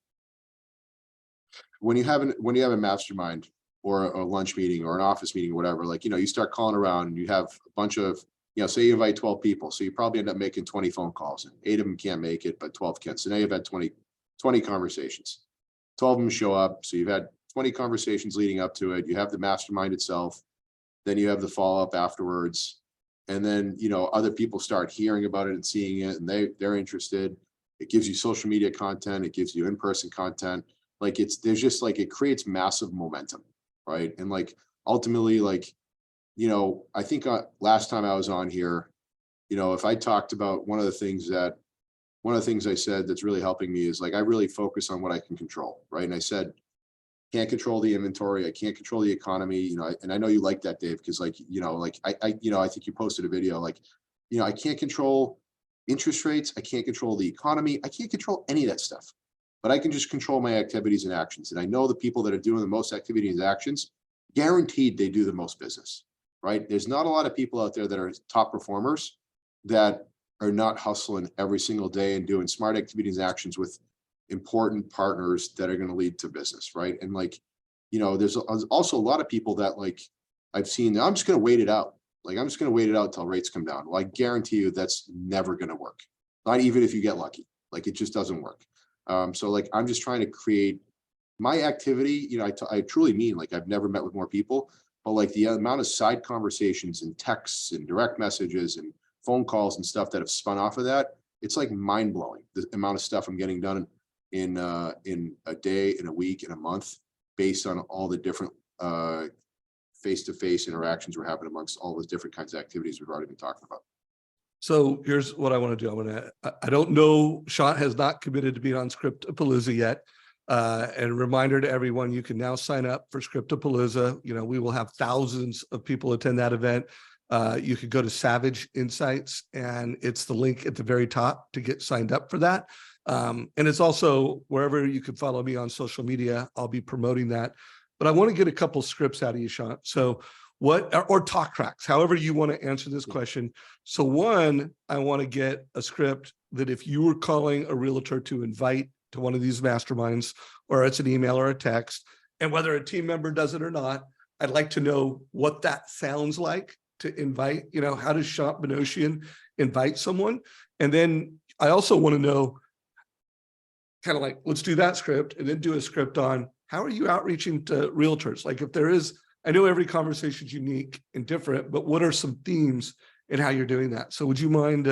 Speaker 2: when you have a mastermind or a lunch meeting or an office meeting or whatever, you start calling around and you have a bunch of, say you invite 12 people. So you probably end up making 20 phone calls and 8 of them can't make it, but 12 can. So now you've had 20 conversations, 12 of them show up. So you've had 20 conversations leading up to it. You have the mastermind itself, then you have the follow-up afterwards. And then, other people start hearing about it and seeing it and they're interested. It gives you social media content. It gives you in-person content. It creates massive momentum. Right. And ultimately, I think last time I was on here, if I talked about one of the things I said that's really helping me is I really focus on what I can control. Right. And I said, can't control the inventory. I can't control the economy, and I know you like that, Dave, because I think you posted a video, I can't control interest rates. I can't control the economy. I can't control any of that stuff, but I can just control my activities and actions. And I know the people that are doing the most activities and actions, guaranteed they do the most business, right? There's not a lot of people out there that are top performers that are not hustling every single day and doing smart activities and actions with important partners that are going to lead to business, right? And there's also a lot of people that I've seen, I'm just going to wait it out. I'm just going to wait it out until rates come down. Well, I guarantee you that's never going to work. Not even if you get lucky. It just doesn't work. So I'm just trying to create my activity. I truly mean I've never met with more people, but the amount of side conversations and texts and direct messages and phone calls and stuff that have spun off of that, it's mind blowing. The amount of stuff I'm getting done in a day, in a week, in a month, based on all the different face-to-face interactions we're having amongst all those different kinds of activities we've already been talking about.
Speaker 1: So here's what I want to do. I don't know, Shant has not committed to being on Scriptopalooza yet. And a reminder to everyone, you can now sign up for Scriptopalooza. We will have thousands of people attend that event. You could go to Savage Insights and it's the link at the very top to get signed up for that. And it's also wherever you can follow me on social media, I'll be promoting that. But I want to get a couple scripts out of you, Shant. So or talk tracks, however you want to answer this question. So one, I want to get a script that if you were calling a realtor to invite to one of these masterminds, or it's an email or a text, and whether a team member does it or not, I'd like to know what that sounds like to invite. How does Shant Banosian invite someone? And then I also want to know, kind of let's do that script and then do a script on how are you outreaching to realtors? If there is, I know every conversation is unique and different, but what are some themes in how you're doing that? So would you mind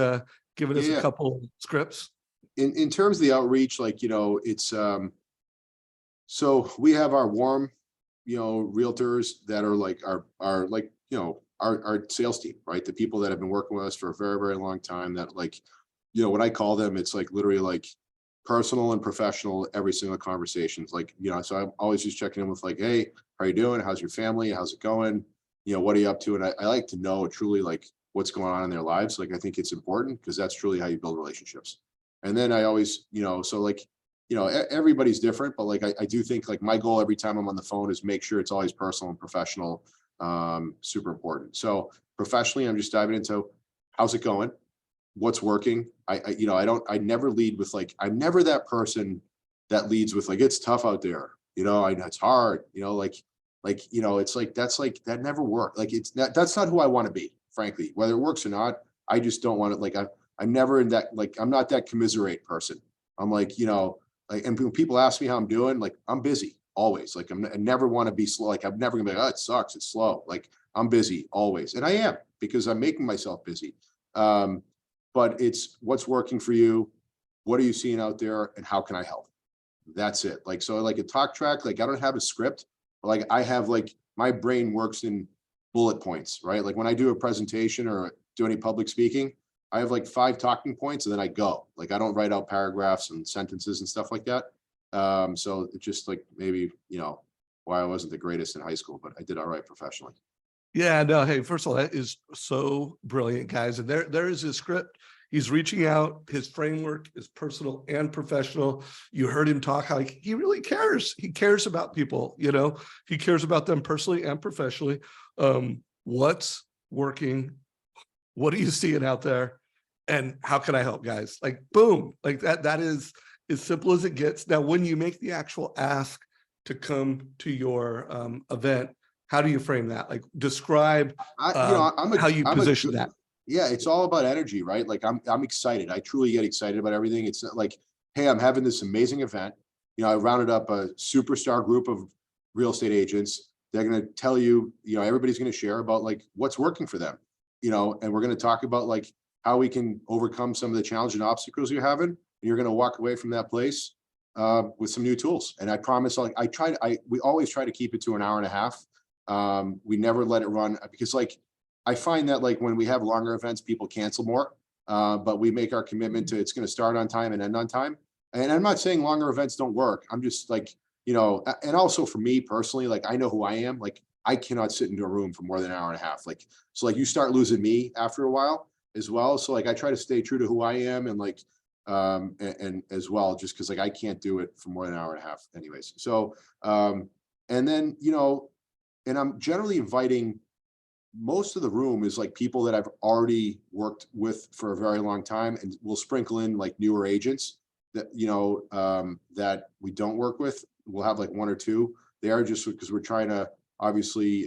Speaker 1: giving us a couple scripts?
Speaker 2: In terms of the outreach, it's so we have our warm, realtors that are our our sales team, right? The people that have been working with us for a very, very long time that like, when I call them, it's like literally like personal and professional, every single conversation. It's like, so I'm always just checking in with like, hey, how are you doing? How's your family? How's it going? What are you up to? And I like to know truly like what's going on in their lives. Like, I think it's important because that's truly how you build relationships. And then I always, so like, everybody's different, but like, I do think like my goal every time I'm on the phone is make sure it's always personal and professional. Super important. So professionally, I'm just diving into how's it going? What's working? I never lead with like, I'm never that person that leads with like, it's tough out there. It's hard, it's like, that never worked. Like, that's not who I want to be, frankly, whether it works or not. I just don't want it. Like, I'm never in that, like, I'm not that commiserate person. I'm like, like, and when people ask me how I'm doing, like, I'm busy always. Like, I never want to be slow. Like, I'm never gonna be like, oh, it sucks, it's slow. Like, I'm busy always. And I am, because I'm making myself busy. But it's what's working for you. What are you seeing out there? And how can I help? That's it. Like, so like a talk track, like I don't have a script, but like I have like, my brain works in bullet points, right? Like when I do a presentation or do any public speaking, I have like 5 talking points and then I go. Like, I don't write out paragraphs and sentences and stuff like that. So it's just like maybe, why I wasn't the greatest in high school, but I did all right professionally.
Speaker 1: Yeah, no, hey, first of all, that is so brilliant, guys. And there is his script. He's reaching out. His framework is personal and professional. You heard him talk how he really cares. He cares about people, he cares about them personally and professionally. What's working? What are you seeing out there? And how can I help, guys? Like, boom, like that is as simple as it gets. Now, when you make the actual ask to come to your event, how do you frame that? Like, describe how you position that.
Speaker 2: Yeah, it's all about energy, right? Like, I'm excited. I truly get excited about everything. It's not like, hey, I'm having this amazing event. I rounded up a superstar group of real estate agents. They're going to tell you, everybody's going to share about like what's working for them, and we're going to talk about like how we can overcome some of the challenges and obstacles you're having. And you're going to walk away from that place with some new tools. And I promise, like, we always try to keep it to an hour and a half. We never let it run, because like, I find that like when we have longer events, people cancel more, but we make our commitment to, it's going to start on time and end on time. And I'm not saying longer events don't work. I'm just like, and also for me personally, like, I know who I am. Like, I cannot sit into a room for more than an hour and a half. Like, so like you start losing me after a while as well. So like, I try to stay true to who I am, and like, and as well, just cause like, I can't do it for more than an hour and a half anyways. So, and then, and I'm generally inviting, most of the room is like people that I've already worked with for a very long time, and we'll sprinkle in like newer agents that, that we don't work with. We'll have like 1 or 2 there, just because we're trying to obviously,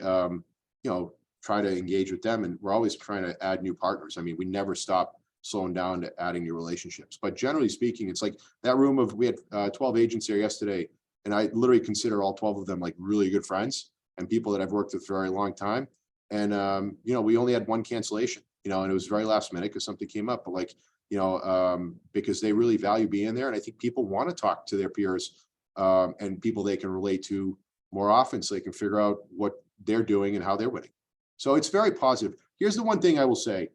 Speaker 2: try to engage with them. And we're always trying to add new partners. I mean, we never stop slowing down to adding new relationships, but generally speaking, it's like that room of, we had 12 agents here yesterday, and I literally consider all 12 of them like really good friends and people that I've worked with for a very long time. And, we only had 1 cancellation, and it was very last minute because something came up, but like, because they really value being there. And I think people want to talk to their peers and people they can relate to more often, so they can figure out what they're doing and how they're winning. So it's very positive. Here's the one thing I will say.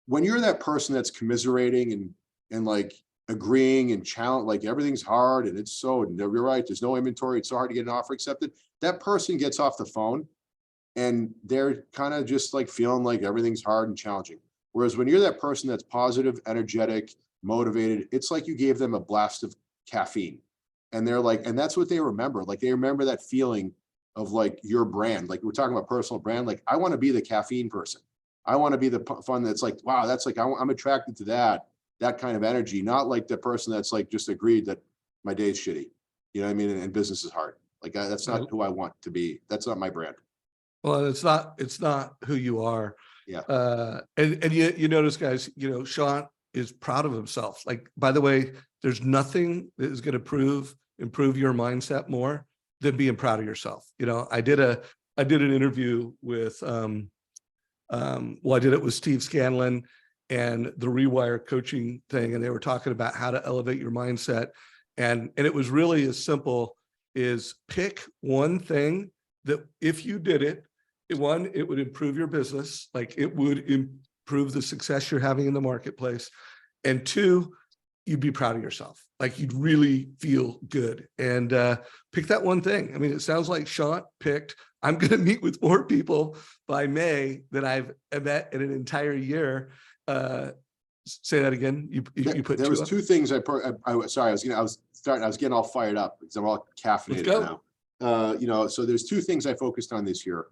Speaker 2: When you're that person that's commiserating and like agreeing and challenge, like everything's hard and it's so, you're right, there's no inventory, it's so hard to get an offer accepted. That person gets off the phone and they're kind of just like feeling like everything's hard and challenging. Whereas when you're that person that's positive, energetic, motivated, it's like you gave them a blast of caffeine. And they're like, and that's what they remember. Like, they remember that feeling of like your brand. Like, we're talking about personal brand. Like, I want to be the caffeine person. I want to be the fun that's like, wow, that's like, I'm attracted to that kind of energy, not like the person that's like just agreed that my day's shitty. You know what I mean? And business is hard. Like, that's not who I want to be. That's not my brand.
Speaker 1: Well, it's not who you are.
Speaker 2: Yeah.
Speaker 1: And you notice, guys, Shant is proud of himself. Like, by the way, there's nothing that is going to improve your mindset more than being proud of yourself. I did an interview with, I did it with Steve Scanlon and the Rewire coaching thing. And they were talking about how to elevate your mindset. And it was really as simple as pick one thing that if you did it, one, it would improve your business. Like it would improve the success you're having in the marketplace. And two, you'd be proud of yourself. Like you'd really feel good. And pick that one thing. I mean, it sounds like Shant picked, I'm going to meet with more people by May than I've met in an entire year. Say that again. You put
Speaker 2: there
Speaker 1: two
Speaker 2: was
Speaker 1: up?
Speaker 2: two things sorry, I was getting all fired up because I'm all caffeinated now. So there's two things I focused on this year.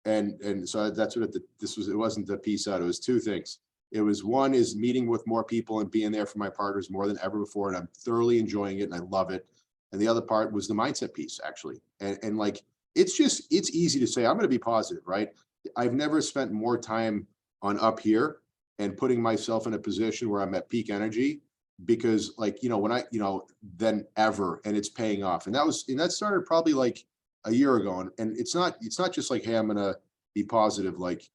Speaker 2: And so that's what it wasn't the piece out. It was two things. It was one is meeting with more people and being there for my partners more than ever before. And I'm thoroughly enjoying it and I love it. And the other part was the mindset piece actually. And like, it's easy to say, I'm going to be positive, right? I've never spent more time on up here and putting myself in a position where I'm at peak energy because like, than ever, and it's paying off. And that started probably like a year ago. And it's not just like, hey, I'm going to be positive. Like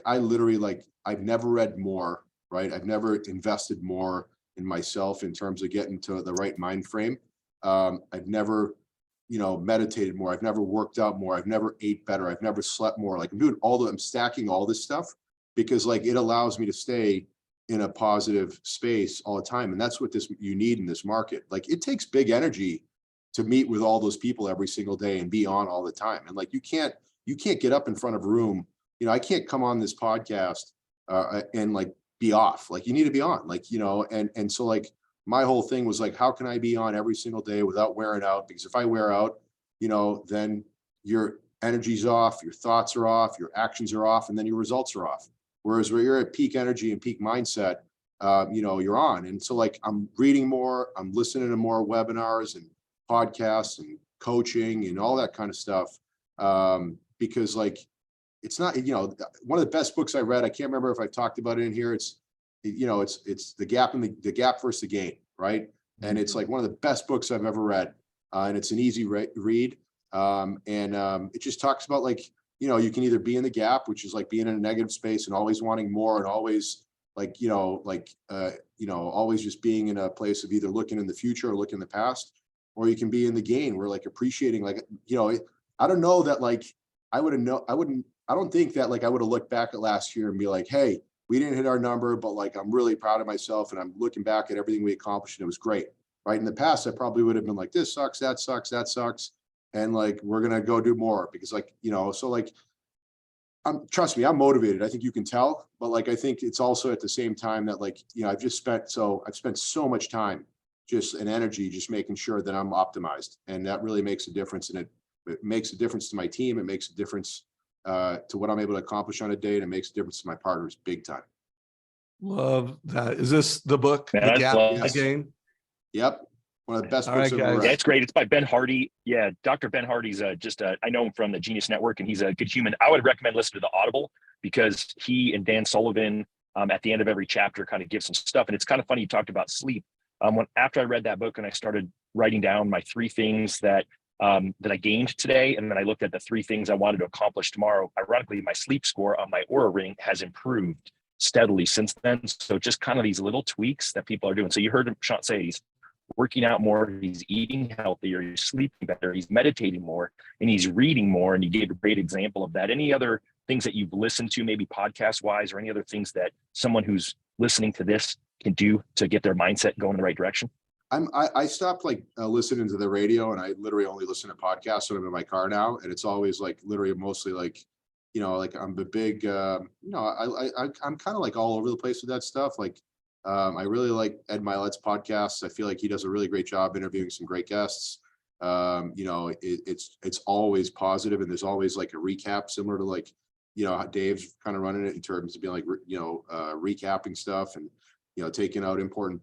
Speaker 2: I literally I've never read more, right? I've never invested more in myself in terms of getting to the right mind frame. I've never, meditated more. I've never worked out more. I've never ate better. I've never slept more. Like I'm stacking all this stuff because like it allows me to stay in a positive space all the time. And that's what you need in this market. Like it takes big energy to meet with all those people every single day and be on all the time. And like, you can't get up in front of a room. I can't come on this podcast and like be off. Like you need to be on, like, and so like my whole thing was like, how can I be on every single day without wearing out? Because if I wear out, then your energy's off, your thoughts are off, your actions are off, and then your results are off. Whereas where you're at peak energy and peak mindset, you're on. And so like, I'm reading more, I'm listening to more webinars and podcasts and coaching and all that kind of stuff. Because like, it's not, one of the best books I read, I can't remember if I've talked about it in here. It's the gap and the gap versus the gain, right? And it's like one of the best books I've ever read. And it's an easy read. It just talks about like, you can either be in the gap, which is like being in a negative space and always wanting more and always like, always just being in a place of either looking in the future or looking in the past, or you can be in the gain where like appreciating, like, I don't know that like, I don't think that like I would have looked back at last year and be like, hey, we didn't hit our number, but like, I'm really proud of myself and I'm looking back at everything we accomplished and it was great, right? In the past, I probably would have been like, this sucks, that sucks, that sucks. And like, we're going to go do more because like, so like, trust me, I'm motivated. I think you can tell, but like, I think it's also at the same time that like, I've spent so much time just and energy, just making sure that I'm optimized. And that really makes a difference. And it makes a difference to my team. It makes a difference to what I'm able to accomplish on a day. And it makes a difference to my partners big time.
Speaker 1: Love that. Is this the book,
Speaker 3: Man,
Speaker 1: The
Speaker 3: I
Speaker 1: Gap
Speaker 3: love
Speaker 1: Again?
Speaker 2: Yep. One of the best
Speaker 1: All
Speaker 2: books
Speaker 1: right,
Speaker 2: I've ever
Speaker 1: guys.
Speaker 3: Yeah,
Speaker 2: read.
Speaker 3: it's great. It's by Ben Hardy. Yeah, Dr. Ben Hardy's I know him from the Genius Network, and he's a good human. I would recommend listening to the Audible because he and Dan Sullivan at the end of every chapter kind of give some stuff. And it's kind of funny you talked about sleep. After I read that book and I started writing down my 3 things that I gained today, and then I looked at the 3 things I wanted to accomplish tomorrow. Ironically, my sleep score on my Oura Ring has improved steadily since then. So just kind of these little tweaks that people are doing. So you heard Shant say he's working out more, he's eating healthier, he's sleeping better, he's meditating more, and he's reading more. And you gave a great example of that. Any other things that you've listened to, maybe podcast wise, or any other things that someone who's listening to this can do to get their mindset going in the right direction?
Speaker 2: I stopped like listening to the radio, and I literally only listen to podcasts when I'm in my car now. And it's always like literally mostly like, like I'm a big, I'm kind of like all over the place with that stuff. Like, I really like Ed Milet's podcasts. I feel like he does a really great job interviewing some great guests. It's always positive, and there's always like a recap similar to like, how Dave's kind of running it in terms of being like, recapping stuff and, taking out important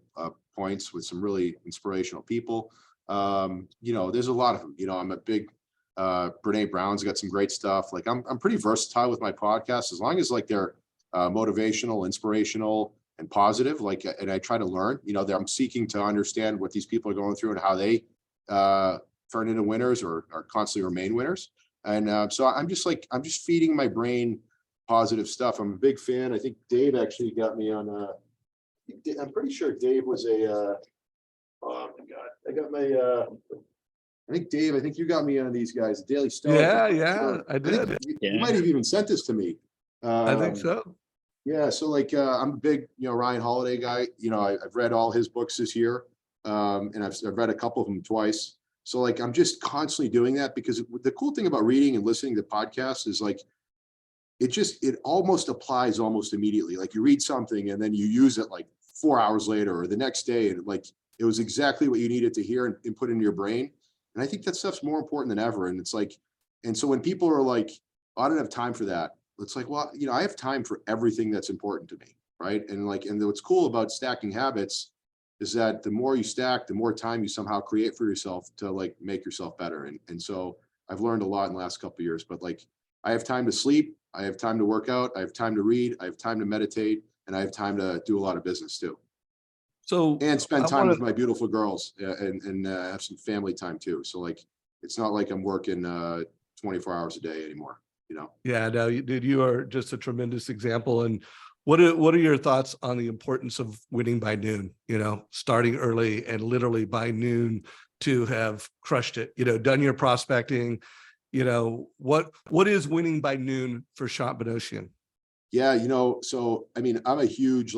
Speaker 2: points with some really inspirational people. There's a lot of them. I'm a big Brene Brown's got some great stuff. Like I'm pretty versatile with my podcasts as long as like they're motivational, inspirational, and positive. Like, and I try to learn. I'm seeking to understand what these people are going through and how they turn into winners or constantly remain winners. And so I'm just feeding my brain positive stuff. I'm a big fan. I think Dave actually got me on. I'm pretty sure Dave was a. Oh my God! I got my I think Dave, I think you got me on these guys, Daily Stoic.
Speaker 1: Yeah, I
Speaker 2: I think
Speaker 1: did.
Speaker 2: you might have even sent this to me.
Speaker 1: I think so.
Speaker 2: Yeah, so like I'm a big, Ryan Holiday guy. I've read all his books this year, and I've read a couple of them twice. So like I'm just constantly doing that because the cool thing about reading and listening to podcasts is like it almost applies almost immediately. Like you read something and then you use it like 4 hours later or the next day, and like it was exactly what you needed to hear and put in your brain. And I think that stuff's more important than ever. And it's like, and so when people are like, oh, I don't have time for that. It's like, well, I have time for everything that's important to me. Right. And like, and what's cool about stacking habits is that the more you stack, the more time you somehow create for yourself to like make yourself better. And so I've learned a lot in the last couple of years, but like I have time to sleep, I have time to work out, I have time to read, I have time to meditate, and I have time to do a lot of business too.
Speaker 1: So
Speaker 2: And spend
Speaker 1: I
Speaker 2: time
Speaker 1: want
Speaker 2: with
Speaker 1: to,
Speaker 2: my beautiful girls and have some family time too. So like, it's not like I'm working 24 hours a day anymore,
Speaker 1: yeah, no, dude, you are just a tremendous example. And what are your thoughts on the importance of winning by noon, starting early and literally by noon to have crushed it, done your prospecting, what is winning by noon for Shant Banosian?
Speaker 2: Yeah, so I mean, I'm a huge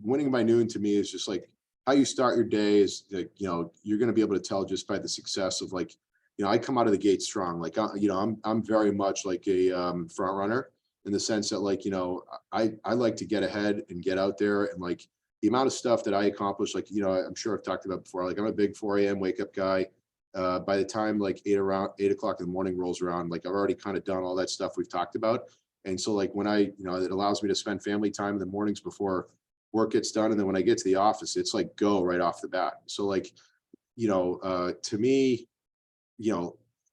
Speaker 2: winning by noon to me is just like how you start your day is like, you're going to be able to tell just by the success of like, I come out of the gate strong. Like, I'm very much like a front runner in the sense that like, I like to get ahead and get out there, and like the amount of stuff that I accomplish, like, I'm sure I've talked about before, like I'm a big 4 a.m. wake up guy. By the time like 8 o'clock in the morning rolls around, like I've already kind of done all that stuff we've talked about. And so like when it allows me to spend family time in the mornings before work gets done. And then when I get to the office, it's like go right off the bat. So like, to me,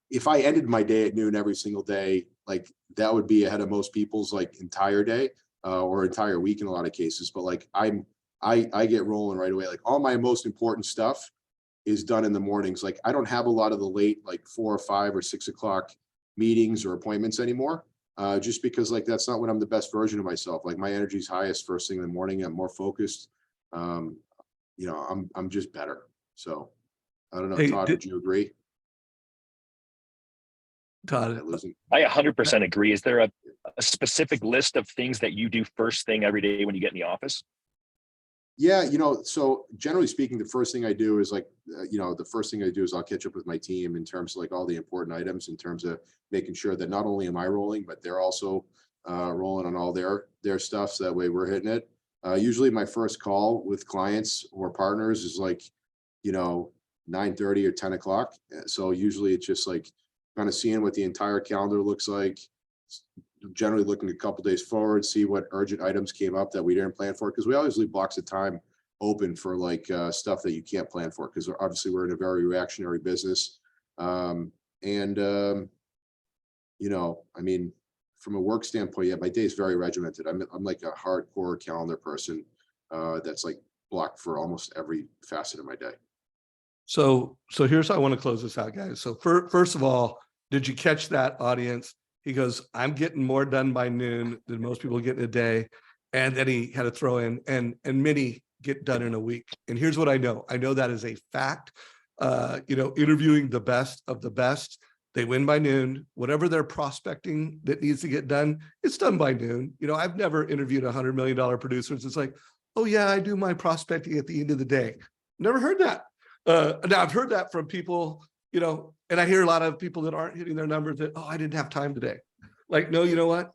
Speaker 2: if I ended my day at noon every single day, like that would be ahead of most people's like entire day or entire week in a lot of cases. But like I get rolling right away. Like all my most important stuff is done in the mornings. Like I don't have a lot of the late, like 4 or 5 or 6 o'clock meetings or appointments anymore. Just because like, that's not when I'm the best version of myself. Like my energy is highest first thing in the morning. I'm more focused. I'm just better. So I don't know,
Speaker 1: Hey,
Speaker 2: Todd, would you agree?
Speaker 1: Todd,
Speaker 2: Losing.
Speaker 3: I 100% agree. Is there a specific list of things that you do first thing every day when you get in the office?
Speaker 2: Yeah, so generally speaking, the first thing I do is like, I'll catch up with my team in terms of like all the important items, in terms of making sure that not only am I rolling, but they're also rolling on all their stuff. So that way we're hitting it. Usually my first call with clients or partners is like, 9:30 or 10 o'clock. So usually it's just like kind of seeing what the entire calendar looks like, generally looking a couple days forward, see what urgent items came up that we didn't plan for, because we always leave blocks of time open for like stuff that you can't plan for, because obviously we're in a very reactionary business. I mean, from a work standpoint, yeah, my day is very regimented. I'm like a hardcore calendar person that's like blocked for almost every facet of my day.
Speaker 1: So here's how I want to close this out, guys. So first of all, did you catch that, audience? He goes, I'm getting more done by noon than most people get in a day. And then he had to throw in, and many get done in a week. And here's what I know. I know that is a fact. Interviewing the best of the best, they win by noon. Whatever they're prospecting that needs to get done, it's done by noon. I've never interviewed $100 million producers. It's like, oh yeah, I do my prospecting at the end of the day. Never heard that. Now I've heard that from people, and I hear a lot of people that aren't hitting their numbers that, oh, I didn't have time today. Like, no, you know what?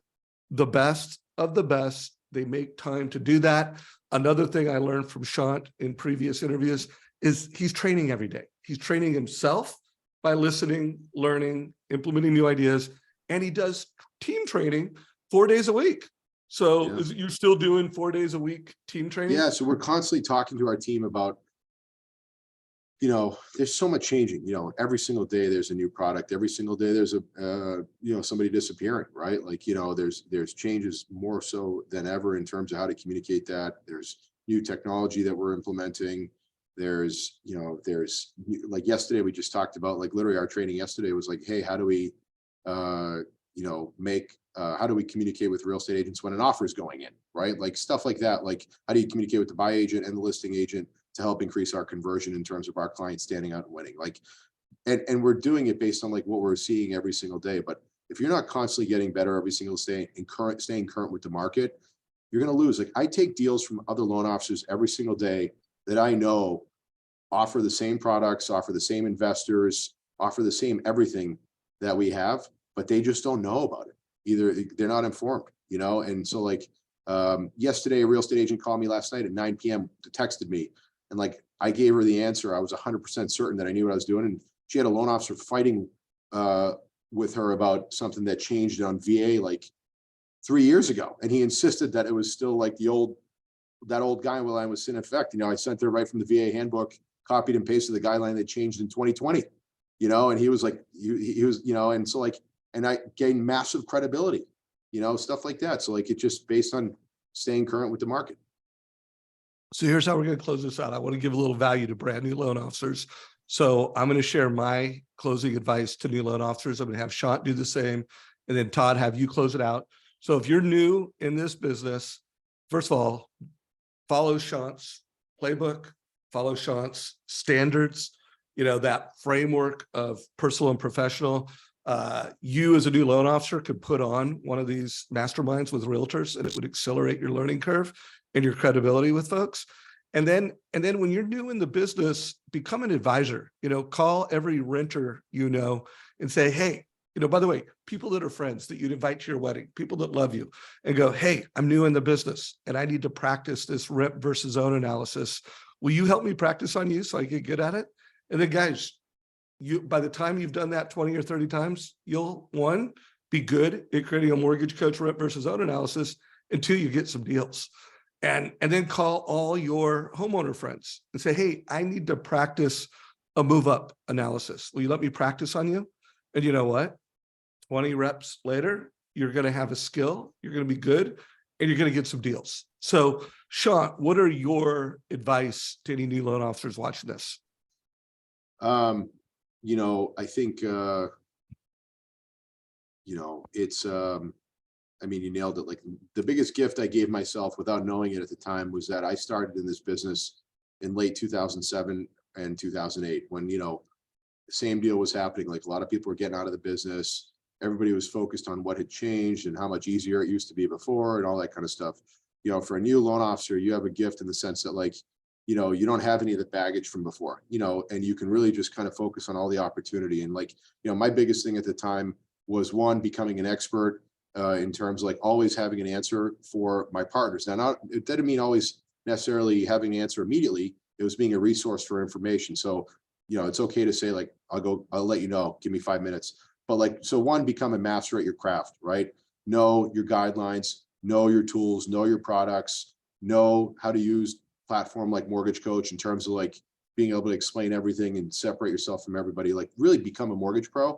Speaker 1: The best of the best, they make time to do that. Another thing I learned from Shant in previous interviews is he's training every day. He's training himself by listening, learning, implementing new ideas, and he does team training 4 days a week. So
Speaker 2: Yeah.
Speaker 1: Is it you still doing 4 days a week team training?
Speaker 2: Yeah, so we're constantly talking to our team about, there's so much changing, every single day there's a new product, every single day there's somebody disappearing, right? Like, there's changes more so than ever in terms of how to communicate that. There's new technology that we're implementing. There's like yesterday, we just talked about, like literally our training yesterday was like, hey, how do we, how do we communicate with real estate agents when an offer is going in, right? Like stuff like that. Like, how do you communicate with the buy agent and the listing agent to help increase our conversion in terms of our clients standing out and winning? Like and we're doing it based on like what we're seeing every single day. But if you're not constantly getting better every single day and staying current with the market, you're going to lose. Like I take deals from other loan officers every single day that I know offer the same products, offer the same investors, offer the same everything that we have, but they just don't know about it. Either they're not informed, you know? And so like yesterday, a real estate agent called me last night at 9 p.m. texted me. And like, I gave her the answer. I was 100% certain that I knew what I was doing. And she had a loan officer fighting with her about something that changed on VA like 3 years ago. And he insisted that it was still like that old guideline was in effect. You know, I sent her right from the VA handbook, copied and pasted the guideline that changed in 2020, you know, and he was like, he was, you know, and so like, and I gained massive credibility, you know, stuff like that. So like, it just based on staying current with the market.
Speaker 1: So here's how we're going to close this out. I want to give a little value to brand new loan officers. So I'm going to share my closing advice to new loan officers. I'm going to have Shant do the same. And then Todd, have you close it out. So if you're new in this business, first of all, follow Shant's playbook, follow Shant's standards, you know, that framework of personal and professional. You as a new loan officer could put on one of these masterminds with realtors and it would accelerate your learning curve and your credibility with folks. And then when you're new in the business, become an advisor, you know, call every renter, you know, and say, hey, you know, by the way, people that are friends that you'd invite to your wedding, people that love you and go, hey, I'm new in the business and I need to practice this rent versus own analysis. Will you help me practice on you so I get good at it? And then guys, by the time you've done that 20 or 30 times, you'll one, be good at creating a mortgage coach rent versus own analysis. And two, you get some deals. And then call all your homeowner friends and say, hey, I need to practice a move up analysis. Will you let me practice on you? And you know what? 20 reps later, you're going to have a skill, you're going to be good, and you're going to get some deals. So Shant, what are your advice to any new loan officers watching this?
Speaker 2: You know, I think, you know, it's, I mean, you nailed it. Like the biggest gift I gave myself without knowing it at the time was that I started in this business in late 2007 and 2008 when, you know, the same deal was happening. Like a lot of people were getting out of the business. Everybody was focused on what had changed and how much easier it used to be before and all that kind of stuff. You know, for a new loan officer, you have a gift in the sense that like, you know, you don't have any of the baggage from before, you know, and you can really just kind of focus on all the opportunity. And like, you know, my biggest thing at the time was one, becoming an expert in terms of like always having an answer for my partners. Now, it didn't mean always necessarily having an answer immediately. It was being a resource for information. So, you know, it's okay to say like, I'll let you know, give me 5 minutes. But like, so one, become a master at your craft, right? Know your guidelines, know your tools, know your products, know how to use platform like MortgageCoach in terms of like being able to explain everything and separate yourself from everybody, like really become a mortgage pro.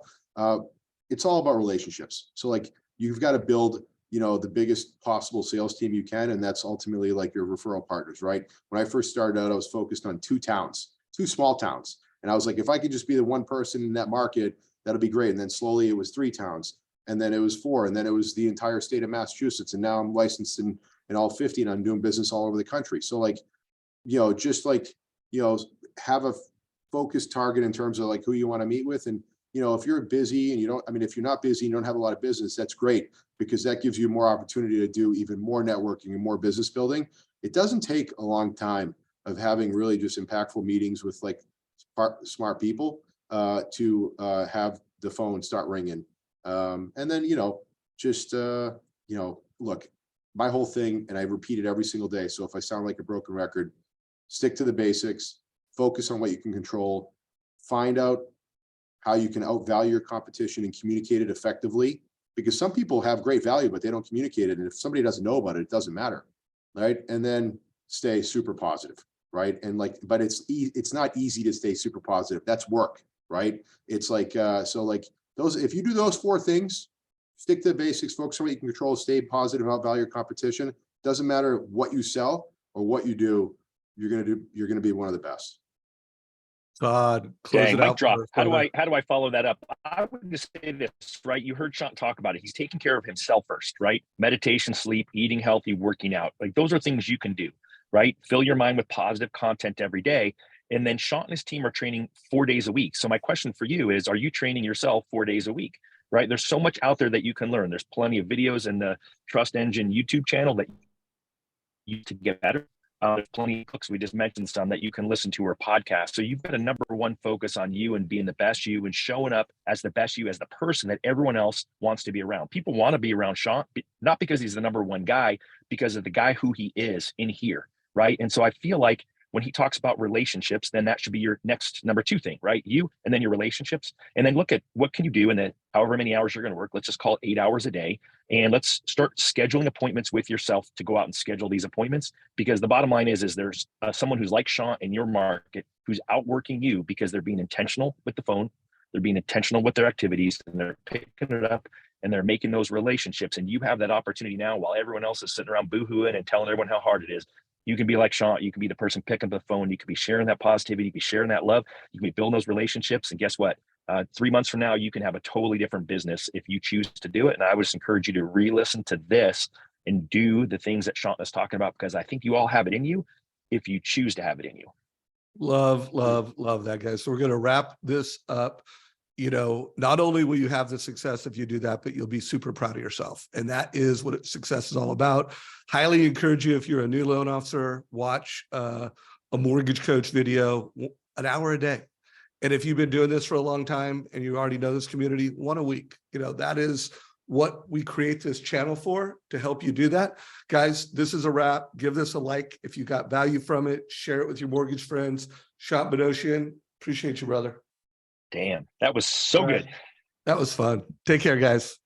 Speaker 2: It's all about relationships. So like, you've got to build, you know, the biggest possible sales team you can. And that's ultimately like your referral partners, right? When I first started out, I was focused on 2 towns, 2 small towns. And I was like, if I could just be the one person in that market, that'll be great. And then slowly it was 3 towns and then it was 4 and then it was the entire state of Massachusetts. And now I'm licensed in all 50 and I'm doing business all over the country. So like, you know, just like, you know, have a focused target in terms of like who you want to meet with. And, you know, if you're busy and you don't, I mean, if you're not busy, and you don't have a lot of business, that's great because that gives you more opportunity to do even more networking and more business building. It doesn't take a long time of having really just impactful meetings with like smart people to have the phone start ringing. And then, you know, just, you know, look, my whole thing, and I repeat it every single day. So if I sound like a broken record, stick to the basics, focus on what you can control, find out how you can outvalue your competition and communicate it effectively, because some people have great value, but they don't communicate it. And if somebody doesn't know about it, it doesn't matter, right? And then stay super positive, right? And like, but it's not easy to stay super positive. That's work, right? It's like, so like those, if you do those 4 things, stick to the basics, focus on what you can control, stay positive, outvalue your competition. Doesn't matter what you sell or what you do, you're going to be one of the best.
Speaker 1: Todd, close
Speaker 3: Dang,
Speaker 1: it
Speaker 3: mic
Speaker 1: out.
Speaker 3: drop. How do I follow that up? I would just say this, right? You heard Shant talk about it. He's taking care of himself first, right? Meditation, sleep, eating healthy, working out. Like those are things you can do, right? Fill your mind with positive content every day. And then Shant and his team are training 4 days a week. So my question for you is, are you training yourself 4 days a week? Right? There's so much out there that you can learn. There's plenty of videos in the Trust Engine YouTube channel that you to get better. There's plenty of books. We just mentioned some that you can listen to or podcast. So you've got a number one focus on you and being the best you and showing up as the best you, as the person that everyone else wants to be around. People want to be around Shant, not because he's the number one guy, because of the guy who he is in here, right? And so I feel like when he talks about relationships, then that should be your next number two thing, right? You, and then your relationships. And then look at what can you do in the however many hours you're going to work. Let's just call it 8 hours a day. And let's start scheduling appointments with yourself to go out and schedule these appointments. Because the bottom line is there's someone who's like Shant in your market who's outworking you because they're being intentional with the phone. They're being intentional with their activities, and they're picking it up and they're making those relationships. And you have that opportunity now while everyone else is sitting around boohooing and telling everyone how hard it is. You can be like Shant. You can be the person picking up the phone. You can be sharing that positivity. You can be sharing that love. You can be building those relationships. And guess what? 3 months from now, you can have a totally different business if you choose to do it. And I would just encourage you to re-listen to this and do the things that Shant is talking about, because I think you all have it in you if you choose to have it in you.
Speaker 1: Love that, guys. So we're going to wrap this up. You know, not only will you have the success if you do that, but you'll be super proud of yourself. And that is what success is all about. Highly encourage you, if you're a new loan officer, watch a mortgage coach video, an hour a day. And if you've been doing this for a long time and you already know this community, one a week. You know, that is what we create this channel for, to help you do that. Guys, this is a wrap. Give this a like if you got value from it. Share it with your mortgage friends. Shant Banosian, appreciate you, brother.
Speaker 3: Damn, that was so good.
Speaker 1: That was fun. Take care, guys.